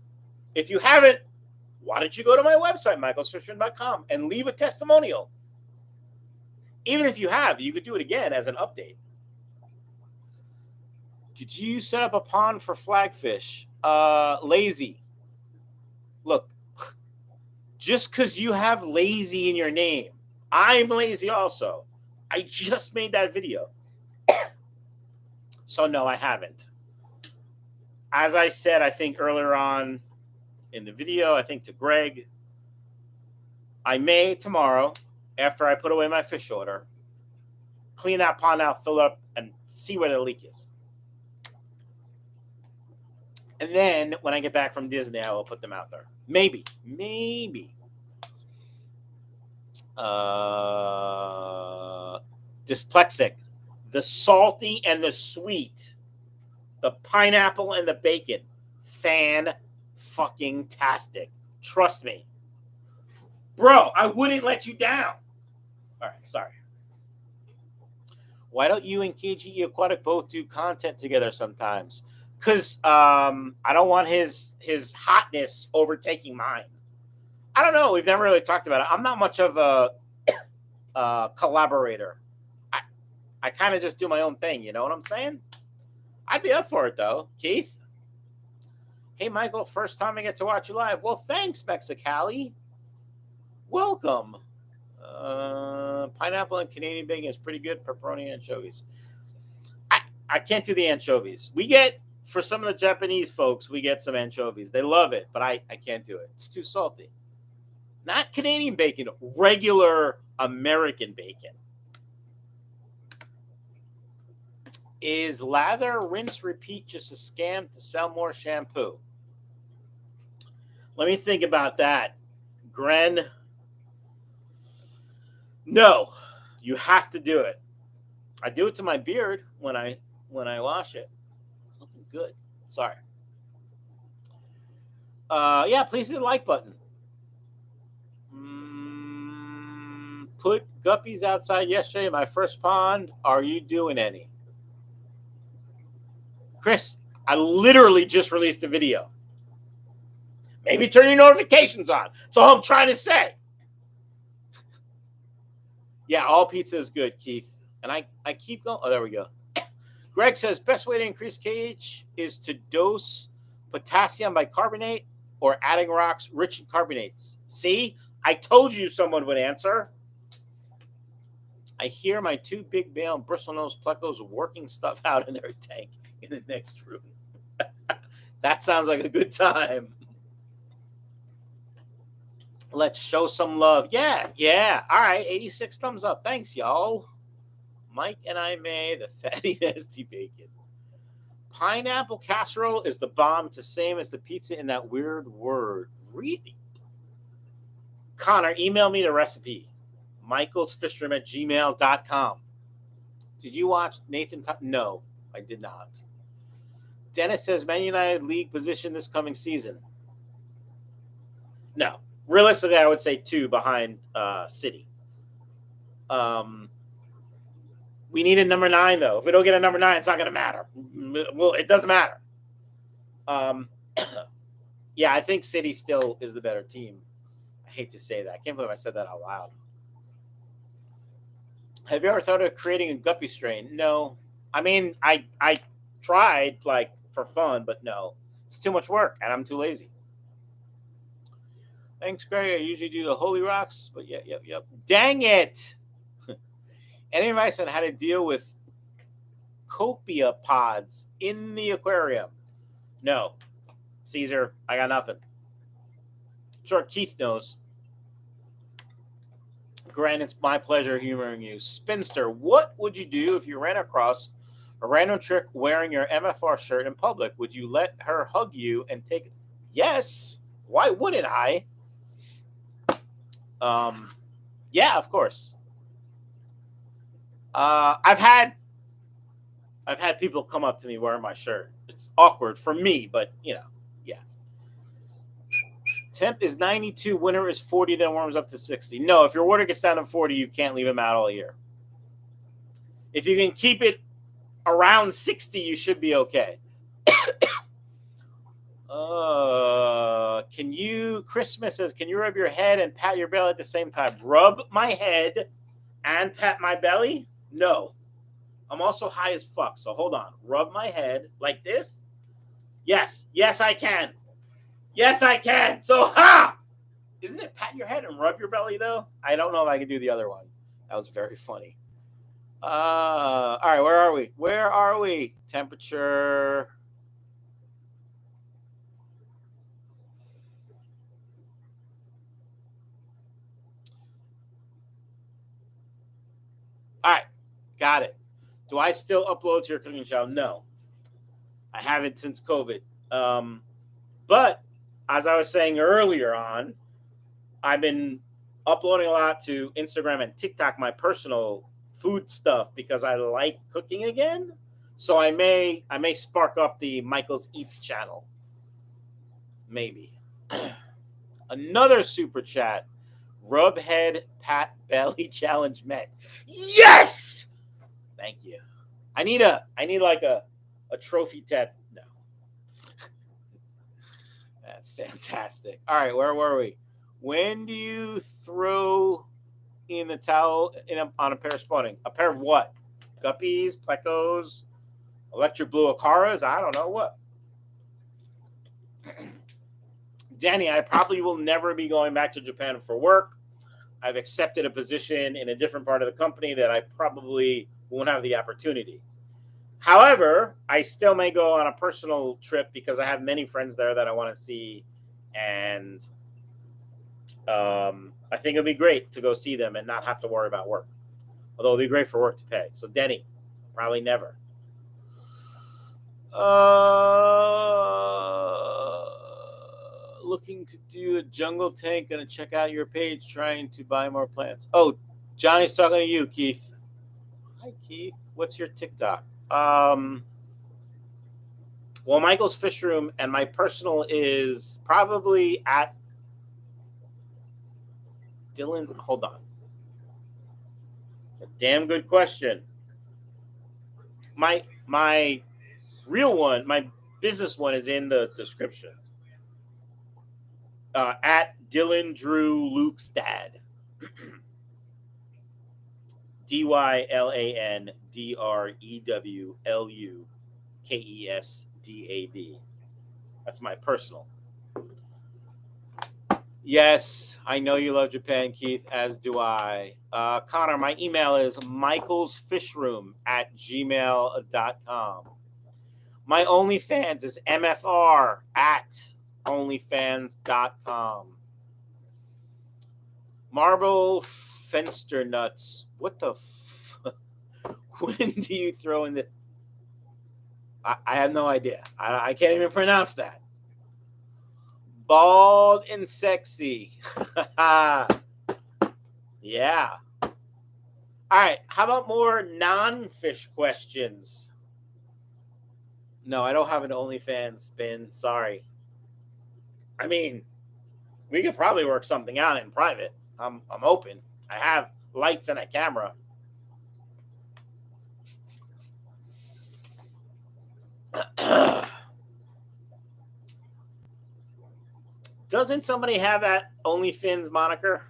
if you haven't, why don't you go to my website, michaelsfishing.com, and leave a testimonial? Even if you have, you could do it again as an update. Did you set up a pond for flagfish? Lazy. Look, just because you have lazy in your name, I'm lazy also. I just made that video. So no, I haven't. As I said, I think earlier on in the video, I think to Greg, I may tomorrow, after I put away my fish order, clean that pond out, fill it up, and see where the leak is. And then when I get back from Disney, I will put them out there. Maybe. Dyslexic. The salty and the sweet. The pineapple and the bacon. Fan-fucking-tastic. Trust me. Bro, I wouldn't let you down. All right, sorry. Why don't you and KJE Aquatic both do content together sometimes? Because I don't want his hotness overtaking mine. I don't know. We've never really talked about it. I'm not much of a collaborator. I kind of just do my own thing. You know what I'm saying? I'd be up for it, though. Keith? Hey, Michael. First time I get to watch you live. Well, thanks, Mexicali. Welcome. Pineapple and Canadian bacon is pretty good. Pepperoni and anchovies. I can't do the anchovies. We get... For some of the Japanese folks, we get some anchovies. They love it, but I can't do it. It's too salty. Not Canadian bacon, regular American bacon. Is lather, rinse, repeat just a scam to sell more shampoo? Let me think about that. Gren. No, you have to do it. I do it to my beard when I wash it. Good. Sorry. Yeah, please hit the like button. Put guppies outside yesterday. My first pond. Are you doing any? Chris, I literally just released a video. Maybe turn your notifications on. That's all I'm trying to say. Yeah, all pizza is good, Keith. And I keep going. Oh, there we go. Greg says, best way to increase KH is to dose potassium bicarbonate or adding rocks rich in carbonates. See? I told you someone would answer. I hear my two big male bristlenose plecos working stuff out in their tank in the next room. That sounds like a good time. Let's show some love. Yeah. All right, 86 thumbs up. Thanks, y'all. Mike and I made the fatty, nasty bacon. Pineapple casserole is the bomb. It's the same as the pizza in that weird word. Really? Connor, email me the recipe. michaelsfishroom@gmail.com. Did you watch Nathan's? No, I did not. Dennis says, Man United league position this coming season. No. Realistically, I would say 2 behind City. We need a number 9, though. If we don't get a number 9, it's not going to matter. Well, it doesn't matter. Yeah, I think City still is the better team. I hate to say that. I can't believe I said that out loud. Have you ever thought of creating a guppy strain? No. I mean, I tried, like, for fun, but no. It's too much work, and I'm too lazy. Thanks, Greg. I usually do the holy rocks, but yep. Dang it! Any advice on how to deal with copia pods in the aquarium? No. Caesar, I got nothing. I'm sure Keith knows. Grant, it's my pleasure humoring you. Spinster, what would you do if you ran across a random trick wearing your MFR shirt in public? Would you let her hug you and take it? Yes. Why wouldn't I? Yeah, of course. I've had people come up to me wearing my shirt. It's awkward for me, but yeah. Temp is 92, winter is 40, then warms up to 60. No, if your water gets down to 40, you can't leave them out all year. If you can keep it around 60, you should be okay. Christmas says, can you rub your head and pat your belly at the same time? Rub my head and pat my belly? No. I'm also high as fuck, so hold on. Rub my head like this? Yes, I can. Yes, I can. So, isn't it pat your head and rub your belly, though? I don't know if I can do the other one. That was very funny. All right, where are we? Temperature. All right, got it. Do I still upload to your cooking channel? No. I haven't since COVID. But as I was saying earlier on, I've been uploading a lot to Instagram and TikTok, my personal food stuff, because I like cooking again. So I may spark up the Michael's Eats channel. Maybe. Another super chat. Rub head, pat belly challenge met. Yes! Thank you. I need like a trophy tat. No. That's fantastic. All right, where were we? When do you throw in the towel on a pair of spawning? A pair of what? Guppies, plecos, electric blue acaras? I don't know what. Danny, I probably will never be going back to Japan for work. I've accepted a position in a different part of the company that I probably won't have the opportunity. However, I still may go on a personal trip because I have many friends there that I want to see. And I think it'll be great to go see them and not have to worry about work. Although it'll be great for work to pay. So, Denny, probably never. Looking to do a jungle tank. Gonna check out your page, trying to buy more plants. Oh, Johnny's talking to you, Keith. Hi, Keith. What's your TikTok? Well, Michael's Fish Room and my personal is probably at Dylan. Hold on. A damn good question. My real one, my business one is in the description. At Dylan Drew Luke's dad. DYLANDREWLUKESDAD. That's my personal. Yes, I know you love Japan, Keith, as do I. Connor, my email is michaelsfishroom@gmail.com. My OnlyFans is mfr@onlyfans.com. Marble Fenster Nuts. What the when do you throw in the... I have no idea. I can't even pronounce that. Bald and sexy. Yeah. All right. How about more non-fish questions? No, I don't have an OnlyFans spin. Sorry. I mean, we could probably work something out in private. I'm open. I have lights and a camera. Doesn't somebody have that OnlyFins moniker?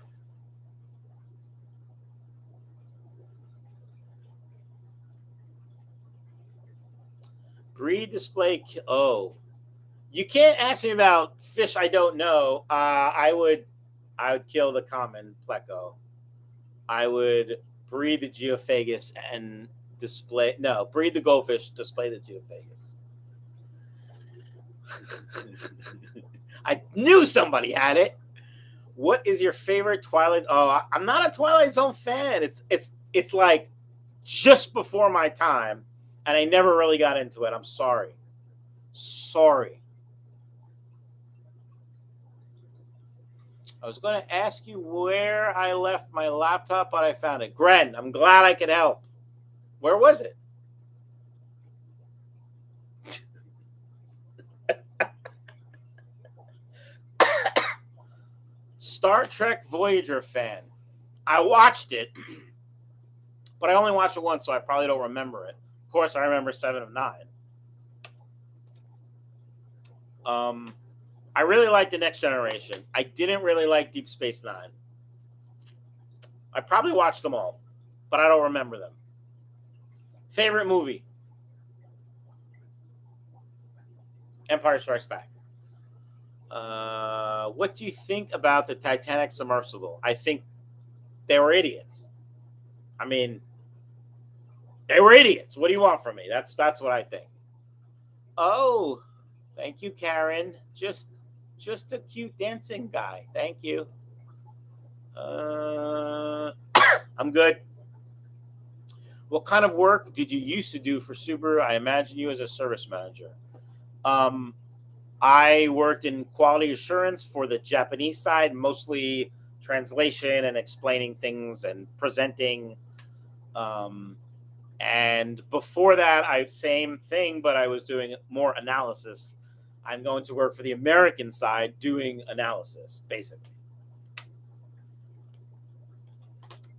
Breed display. Oh, you can't ask me about fish I don't know. I would kill the common pleco. I would breed the geophagus and display. No, breed the goldfish, display the geophagus. I knew somebody had it. What is your favorite Twilight? Oh, I'm not a Twilight Zone fan. It's like just before my time, and I never really got into it. I'm sorry. I was going to ask you where I left my laptop, but I found it. Gren, I'm glad I could help. Where was it? Star Trek Voyager fan. I watched it, but I only watched it once, so I probably don't remember it. Of course, I remember 7 of 9. I really liked The Next Generation. I didn't really like Deep Space Nine. I probably watched them all, but I don't remember them. Favorite movie? Empire Strikes Back. What do you think about the Titanic submersible? I think they were idiots. I mean, they were idiots. What do you want from me? That's what I think. Oh, thank you, Karen. Just a cute dancing guy. Thank you. I'm good. What kind of work did you used to do for Subaru? I imagine you as a service manager. I worked in quality assurance for the Japanese side, mostly translation and explaining things and presenting. And before that, same thing, but I was doing more analysis. I'm going to work for the American side doing analysis, basically.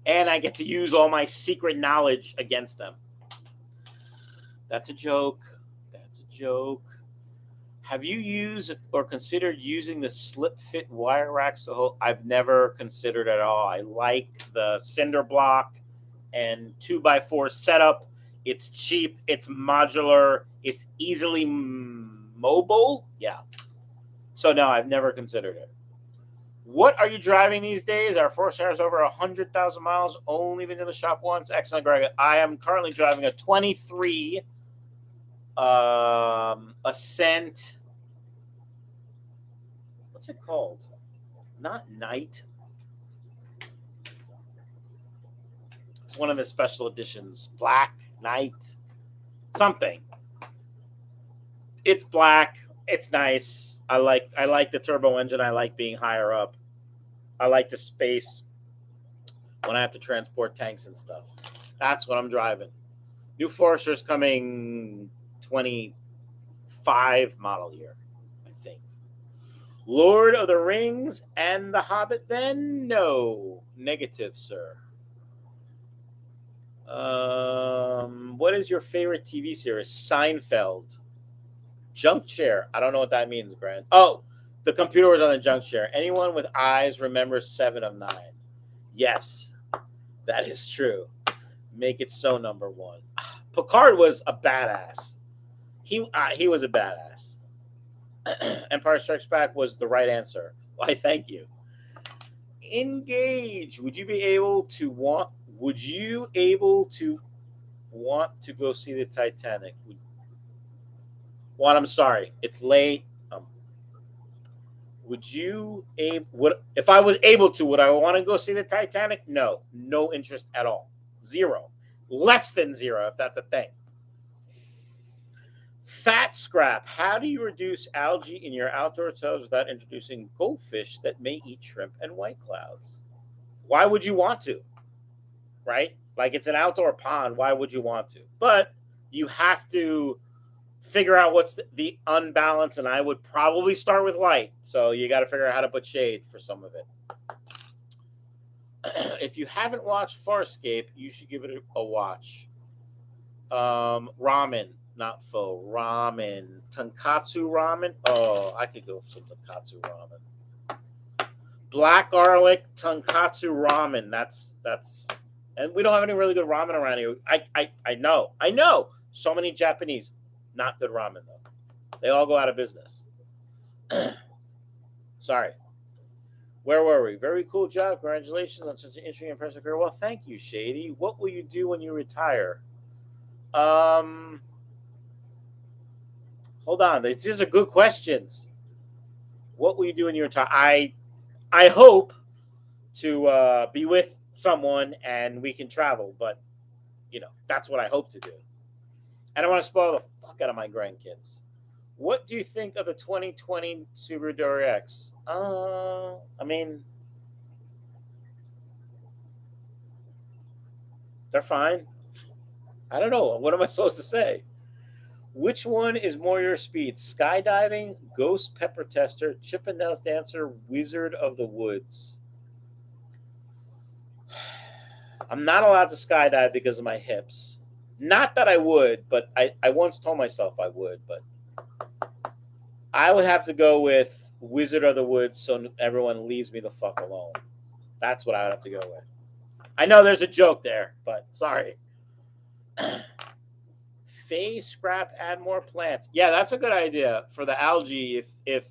And I get to use all my secret knowledge against them. That's a joke. Have you used or considered using the slip fit wire racks? I've never considered at all. I like the cinder block and 2x4 setup. It's cheap. It's modular. It's easily mobile. Yeah. So no, I've never considered it. What are you driving these days? Our Force Air is over 100,000 miles. Only been to the shop once. Excellent, Greg. I am currently driving a 23 Ascent. What's it called? Not Night. It's one of the special editions. Black Night. Something. It's black. It's nice. I like the turbo engine. I like being higher up. I like the space when I have to transport tanks and stuff. That's what I'm driving. New Forester's coming 25 model year, I think. Lord of the Rings and The Hobbit then? No. Negative, sir. What is your favorite TV series? Seinfeld. Junk chair. I don't know what that means, Grant. Oh, the computer was on the junk chair. Anyone with eyes remembers 7 of 9. Yes, that is true. Make it so, number 1. Picard was a badass. He was a badass. Empire Strikes Back was the right answer. Why, thank you. Engage. Would you able to want to go see the Titanic? I'm sorry. It's late. If I was able to, would I want to go see the Titanic? No. No interest at all. 0. Less than 0, if that's a thing. Fat scrap. How do you reduce algae in your outdoor tubs without introducing goldfish that may eat shrimp and white clouds? Why would you want to? Right? Like, it's an outdoor pond. Why would you want to? But you have to figure out what's the unbalance, and I would probably start with light. So you got to figure out how to put shade for some of it. If you haven't watched Farscape, you should give it a watch. Ramen, not pho. Ramen. Tonkatsu ramen. Oh, I could go for some tonkatsu ramen. Black garlic tonkatsu ramen. That's and we don't have any really good ramen around here. I know. So many Japanese. Not good ramen, though. They all go out of business. Sorry. Where were we? Very cool job. Congratulations on such an interesting and impressive career. Well, thank you, Shady. What will you do when you retire? Hold on. These are good questions. What will you do when you retire? I hope to be with someone and we can travel, but, that's what I hope to do. I don't want to spoil the fuck out of my grandkids. What do you think of the 2020 Subaru WRX? I mean, they're fine. I don't know. What am I supposed to say? Which one is more your speed? Skydiving, Ghost Pepper Tester, Chippendales Dancer, Wizard of the Woods. I'm not allowed to skydive because of my hips. Not that I would, but I once told myself I would, but I would have to go with Wizard of the Woods so everyone leaves me the fuck alone. That's what I would have to go with. I know there's a joke there, but sorry. Phase scrap, add more plants. Yeah, that's a good idea for the algae. If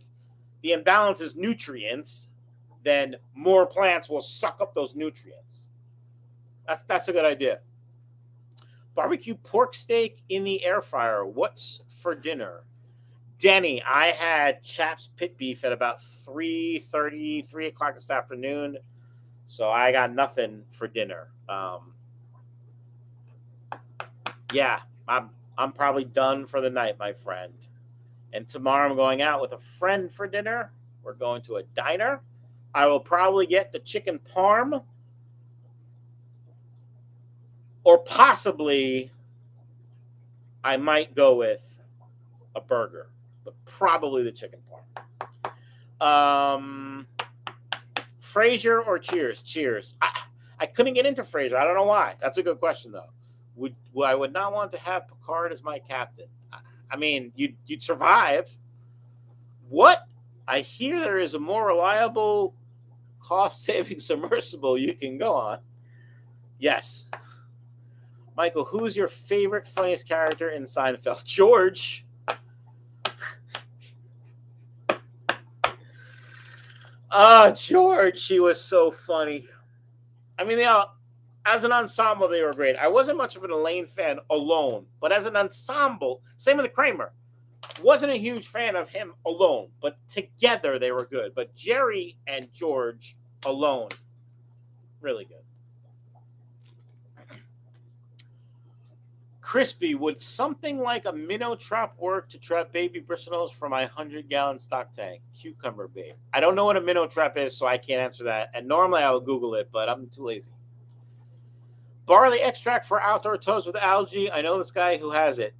the imbalance is nutrients, then more plants will suck up those nutrients. That's a good idea. Barbecue pork steak in the air fryer. What's for dinner? Denny, I had Chaps pit beef at about 3:30, 3 o'clock this afternoon. So I got nothing for dinner. Yeah, I'm probably done for the night, my friend. And tomorrow I'm going out with a friend for dinner. We're going to a diner. I will probably get the chicken parm. Or possibly I might go with a burger, but probably the chicken parm. Frasier or Cheers? Cheers. I couldn't get into Frasier. I don't know why. That's a good question, though. I would not want to have Picard as my captain. I mean, you'd survive. What? I hear there is a more reliable, cost-saving submersible you can go on. Yes. Michael, who's your favorite, funniest character in Seinfeld? George. George. She was so funny. I mean, as an ensemble, they were great. I wasn't much of an Elaine fan alone, but as an ensemble, same with Kramer. Wasn't a huge fan of him alone, but together they were good. But Jerry and George alone, really good. Crispy, would something like a minnow trap work to trap baby bristlenose from my 100-gallon stock tank? Cucumber bait. I don't know what a minnow trap is, so I can't answer that. And normally I would Google it, but I'm too lazy. Barley extract for outdoor tubs with algae. I know this guy who has it.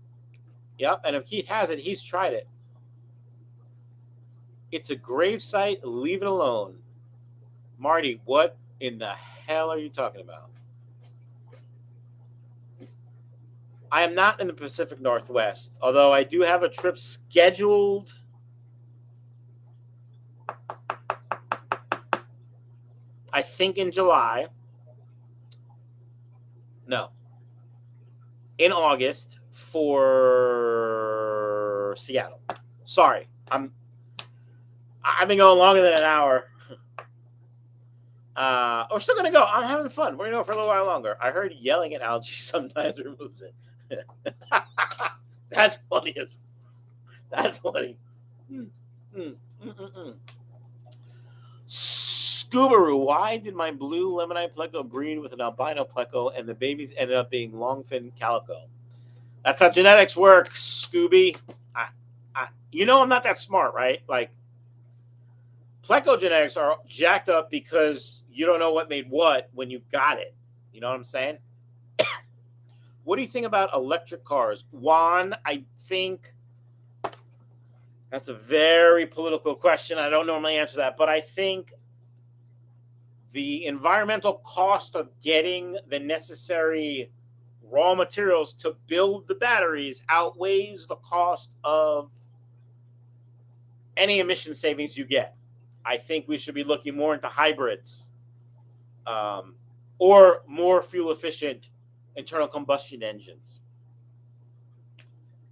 Yep, and if Keith has it, he's tried it. It's a grave site. Leave it alone. Marty, what in the hell are you talking about? I am not in the Pacific Northwest, although I do have a trip scheduled. I think in July. No. In August for Seattle. Sorry. I've been going longer than an hour. We're still going to go. I'm having fun. We're going to go for a little while longer. I heard yelling at algae sometimes removes it. That's funny. That's funny. Scubaroo, why did my blue lemonite pleco breed with an albino pleco and the babies ended up being longfin calico? That's how genetics work, Scooby. You know I'm not that smart, right? Like, pleco genetics are jacked up because you don't know what made what when you got it. You know what I'm saying? What do you think about electric cars? Juan, I think that's a very political question. I don't normally answer that, but I think the environmental cost of getting the necessary raw materials to build the batteries outweighs the cost of any emission savings you get. I think we should be looking more into hybrids or more fuel-efficient internal combustion engines.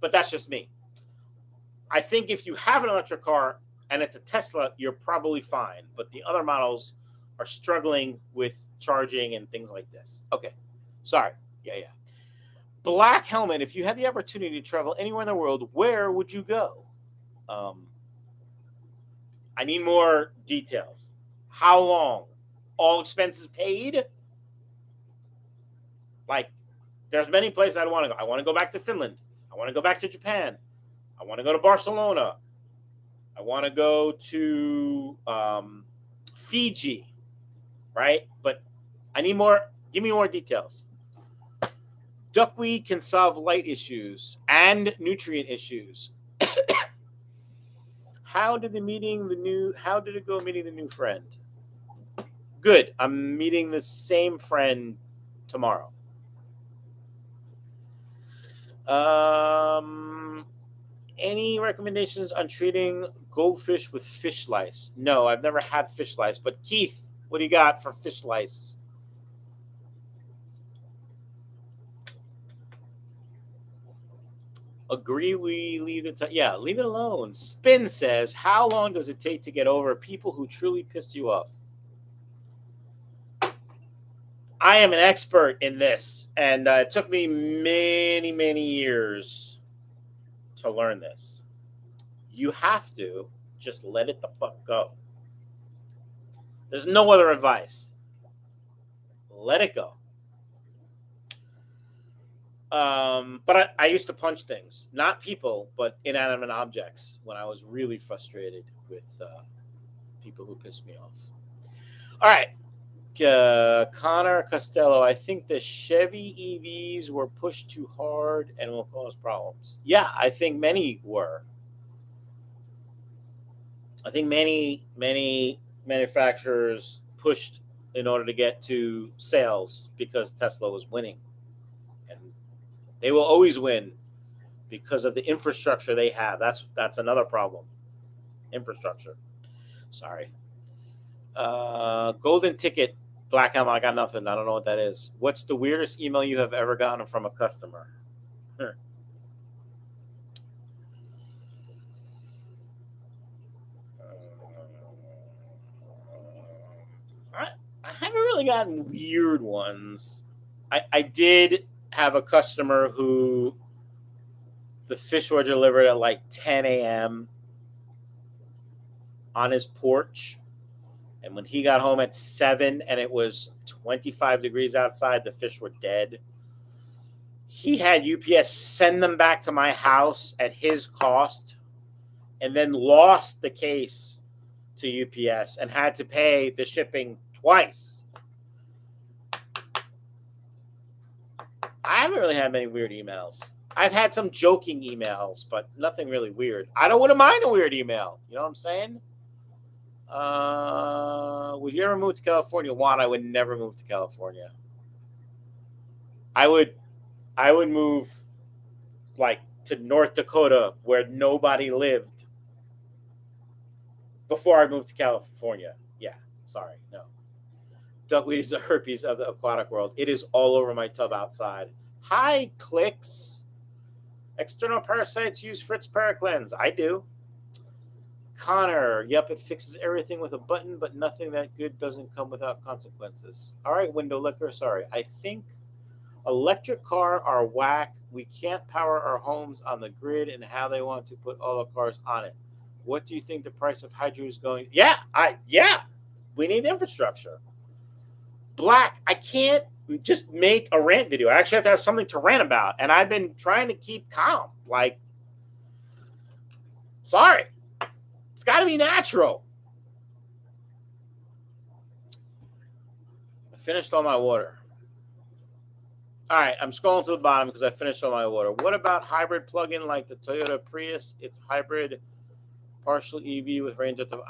But that's just me. I think if you have an electric car and it's a Tesla, you're probably fine. But the other models are struggling with charging and things like this. Okay. Sorry. Yeah. Black Helmet, if you had the opportunity to travel anywhere in the world, where would you go? I need more details. How long? All expenses paid? Like, there's many places I want to go. I want to go back to Finland. I want to go back to Japan. I want to go to Barcelona. I want to go to Fiji, right? But I need more. Give me more details. Duckweed can solve light issues and nutrient issues. How did it go meeting the new friend? Good. I'm meeting the same friend tomorrow. Any recommendations on treating goldfish with fish lice? No, I've never had fish lice. But Keith, what do you got for fish lice? Agree we leave it. Yeah, leave it alone. Spin says, how long does it take to get over people who truly pissed you off? I am an expert in this, and it took me many, many years to learn this. You have to just let it the fuck go. There's no other advice. Let it go. But I used to punch things, not people, but inanimate objects when I was really frustrated with people who pissed me off. All right. Connor Costello, I think the Chevy EVs were pushed too hard and will cause problems. Yeah, I think many were. I think many manufacturers pushed in order to get to sales because Tesla was winning. And they will always win because of the infrastructure they have. That's another problem. Infrastructure. Sorry. Golden ticket. Black Helmet, I got nothing. I don't know what that is. What's the weirdest email you have ever gotten from a customer? I haven't really gotten weird ones. I did have a customer who the fish were delivered at like 10 a.m. on his porch. And when he got home at 7 and it was 25 degrees outside, the fish were dead. He had UPS send them back to my house at his cost and then lost the case to UPS and had to pay the shipping twice. I haven't really had many weird emails. I've had some joking emails, but nothing really weird. I wouldn't mind a weird email. You know what I'm saying? Would you ever move to California? Juan, I would never move to California. I would move like to North Dakota where nobody lived before I moved to California. Yeah, sorry, no. Duckweed is the herpes of the aquatic world. It is all over my tub outside. Hi, Clicks. External parasites use Fritz Paracleanse. I do. Connor, yep, it fixes everything with a button, but nothing that good doesn't come without consequences. All right, Window Licker, sorry. I think electric car are whack. We can't power our homes on the grid and how they want to put all the cars on it. What do you think the price of hydro is going? Yeah, we need infrastructure. Black, I can't just make a rant video. I actually have to have something to rant about, and I've been trying to keep calm. Like, sorry. It's got to be natural. I finished all my water. All right, I'm scrolling to the bottom because I finished all my water. What about hybrid plug-in like the Toyota Prius? It's hybrid, partial EV with range at the...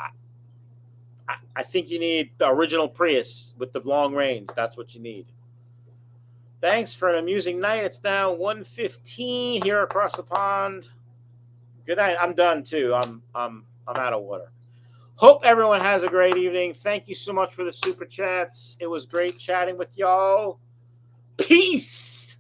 I think you need the original Prius with the long range. That's what you need. Thanks for an amusing night. It's now 1:15 here across the pond. Good night. I'm done too. I'm out of water. Hope everyone has a great evening. Thank you so much for the super chats. It was great chatting with y'all. Peace.